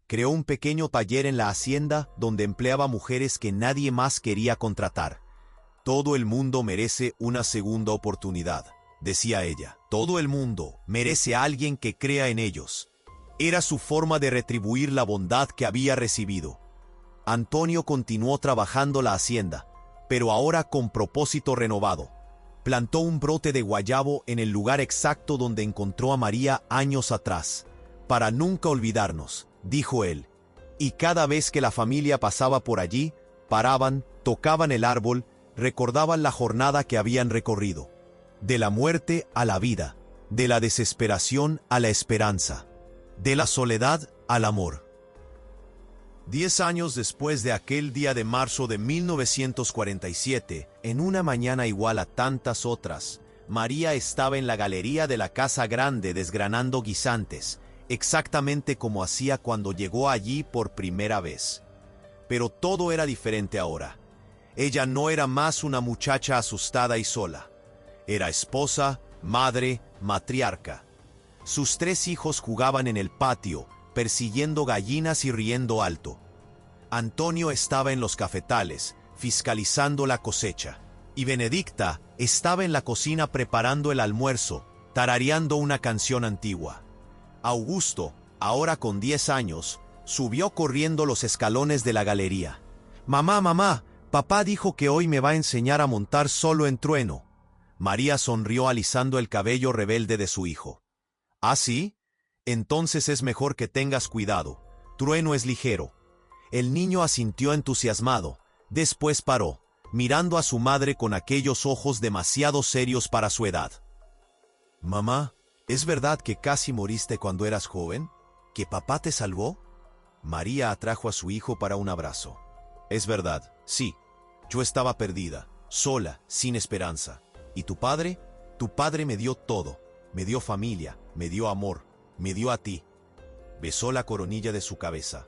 Creó un pequeño taller en la hacienda donde empleaba mujeres que nadie más quería contratar. Todo el mundo merece una segunda oportunidad, decía ella. Todo el mundo merece a alguien que crea en ellos. Era su forma de retribuir la bondad que había recibido. Antonio continuó trabajando la hacienda, pero ahora con propósito renovado. Plantó un brote de guayabo en el lugar exacto donde encontró a María años atrás. Para nunca olvidarnos, dijo él. Y cada vez que la familia pasaba por allí, paraban, tocaban el árbol, recordaban la jornada que habían recorrido. De la muerte a la vida, de la desesperación a la esperanza, de la soledad al amor. 10 años después de aquel día de marzo de 1947, en una mañana igual a tantas otras, María estaba en la galería de la Casa Grande desgranando guisantes, exactamente como hacía cuando llegó allí por primera vez. Pero todo era diferente ahora. Ella no era más una muchacha asustada y sola. Era esposa, madre, matriarca. Sus 3 hijos jugaban en el patio, persiguiendo gallinas y riendo alto. Antonio estaba en los cafetales, fiscalizando la cosecha, y Benedicta estaba en la cocina preparando el almuerzo, tarareando una canción antigua. Augusto, ahora con 10 años, subió corriendo los escalones de la galería. «Mamá, mamá, papá dijo que hoy me va a enseñar a montar solo en trueno». María sonrió alisando el cabello rebelde de su hijo. «¿Ah, sí? Entonces es mejor que tengas cuidado. Trueno es ligero». El niño asintió entusiasmado. Después paró, mirando a su madre con aquellos ojos demasiado serios para su edad. «Mamá, ¿es verdad que casi moriste cuando eras joven? ¿Que papá te salvó?» María atrajo a su hijo para un abrazo. «Es verdad, sí. Yo estaba perdida, sola, sin esperanza. ¿Y tu padre? Tu padre me dio todo. Me dio familia, me dio amor, me dio a ti». Besó la coronilla de su cabeza.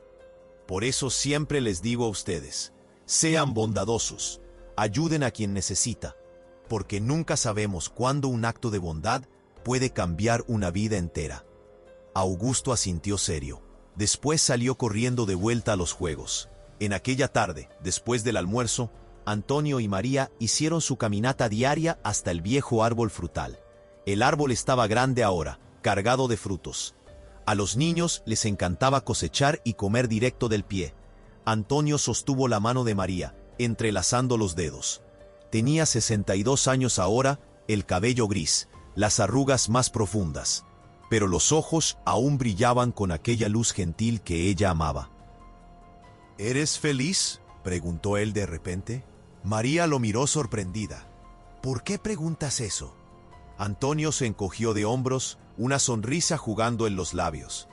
«Por eso siempre les digo a ustedes, sean bondadosos, ayuden a quien necesita, porque nunca sabemos cuándo un acto de bondad puede cambiar una vida entera». Augusto asintió serio. Después salió corriendo de vuelta a los juegos. En aquella tarde, después del almuerzo, Antonio y María hicieron su caminata diaria hasta el viejo árbol frutal. El árbol estaba grande ahora, cargado de frutos. A los niños les encantaba cosechar y comer directo del pie. Antonio sostuvo la mano de María, entrelazando los dedos. Tenía 62 años ahora, el cabello gris, las arrugas más profundas, pero los ojos aún brillaban con aquella luz gentil que ella amaba. «¿Eres feliz?», preguntó él de repente. María lo miró sorprendida. «¿Por qué preguntas eso?». Antonio se encogió de hombros, una sonrisa jugando en los labios.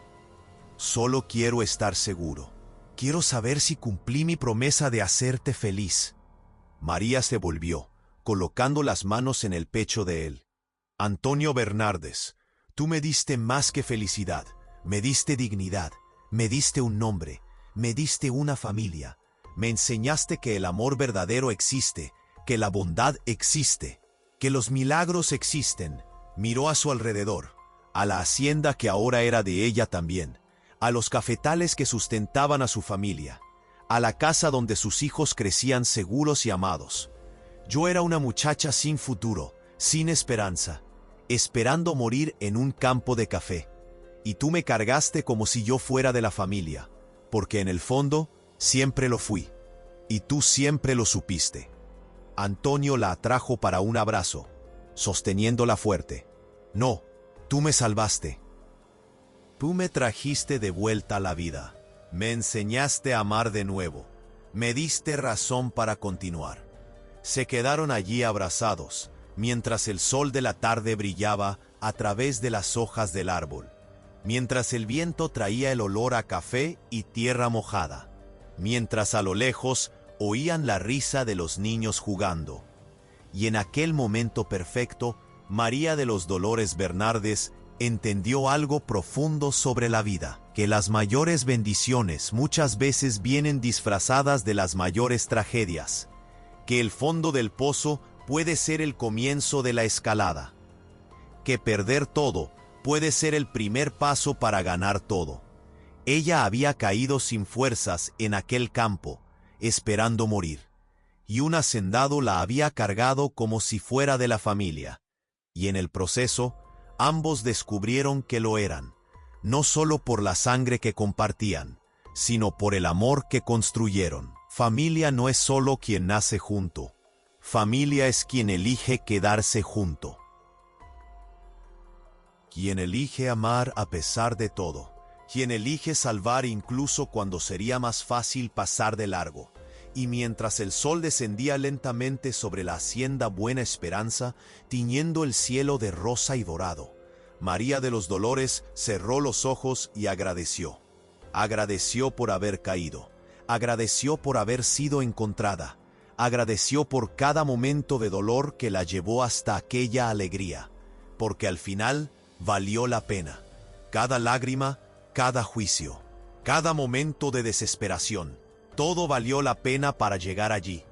«Solo quiero estar seguro. Quiero saber si cumplí mi promesa de hacerte feliz». María se volvió, colocando las manos en el pecho de él. «Antonio Bernardes, tú me diste más que felicidad, me diste dignidad, me diste un nombre, me diste una familia, me enseñaste que el amor verdadero existe, que la bondad existe, que los milagros existen». Miró a su alrededor, a la hacienda que ahora era de ella también, a los cafetales que sustentaban a su familia, a la casa donde sus hijos crecían seguros y amados. «Yo era una muchacha sin futuro, sin esperanza, esperando morir en un campo de café. Y tú me cargaste como si yo fuera de la familia, porque en el fondo siempre lo fui. Y tú siempre lo supiste». Antonio la atrajo para un abrazo, sosteniéndola fuerte. «No, tú me salvaste. Tú me trajiste de vuelta a la vida. Me enseñaste a amar de nuevo. Me diste razón para continuar». Se quedaron allí abrazados, mientras el sol de la tarde brillaba a través de las hojas del árbol, mientras el viento traía el olor a café y tierra mojada, mientras a lo lejos oían la risa de los niños jugando. Y en aquel momento perfecto, María de los Dolores Bernardes entendió algo profundo sobre la vida, que las mayores bendiciones muchas veces vienen disfrazadas de las mayores tragedias, que el fondo del pozo puede ser el comienzo de la escalada, que perder todo puede ser el primer paso para ganar todo. Ella había caído sin fuerzas en aquel campo, esperando morir, y un hacendado la había cargado como si fuera de la familia, y en el proceso, ambos descubrieron que lo eran. no solo por la sangre que compartían, sino por el amor que construyeron. Familia no es solo quien nace junto. Familia es quien elige quedarse junto. Quien elige amar a pesar de todo. Quien elige salvar incluso cuando sería más fácil pasar de largo. Y mientras el sol descendía lentamente sobre la hacienda Buena Esperanza, tiñendo el cielo de rosa y dorado, María de los Dolores cerró los ojos y agradeció. Agradeció por haber caído. Agradeció por haber sido encontrada. Agradeció por cada momento de dolor que la llevó hasta aquella alegría. Porque al final valió la pena. Cada lágrima, cada juicio, cada momento de desesperación, todo valió la pena para llegar allí,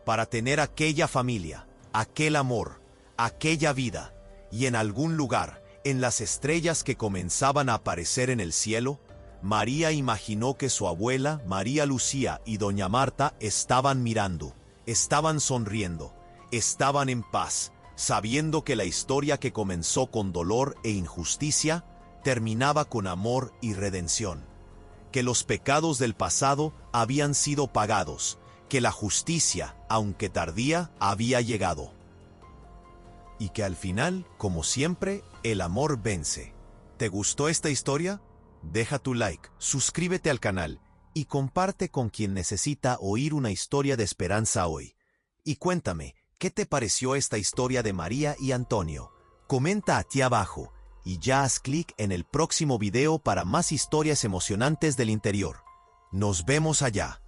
para tener aquella familia, aquel amor, aquella vida, y en algún lugar, en las estrellas que comenzaban a aparecer en el cielo, María imaginó que su abuela, María Lucía y doña Marta estaban mirando, estaban sonriendo, estaban en paz, sabiendo que la historia que comenzó con dolor e injusticia terminaba con amor y redención, que los pecados del pasado habían sido pagados, que la justicia, aunque tardía, había llegado. Y que al final, como siempre, el amor vence. ¿Te gustó esta historia? Deja tu like, suscríbete al canal y comparte con quien necesita oír una historia de esperanza hoy. Y cuéntame, ¿qué te pareció esta historia de María y Antonio? Comenta aquí abajo. Y ya haz clic en el próximo video para más historias emocionantes del interior. Nos vemos allá.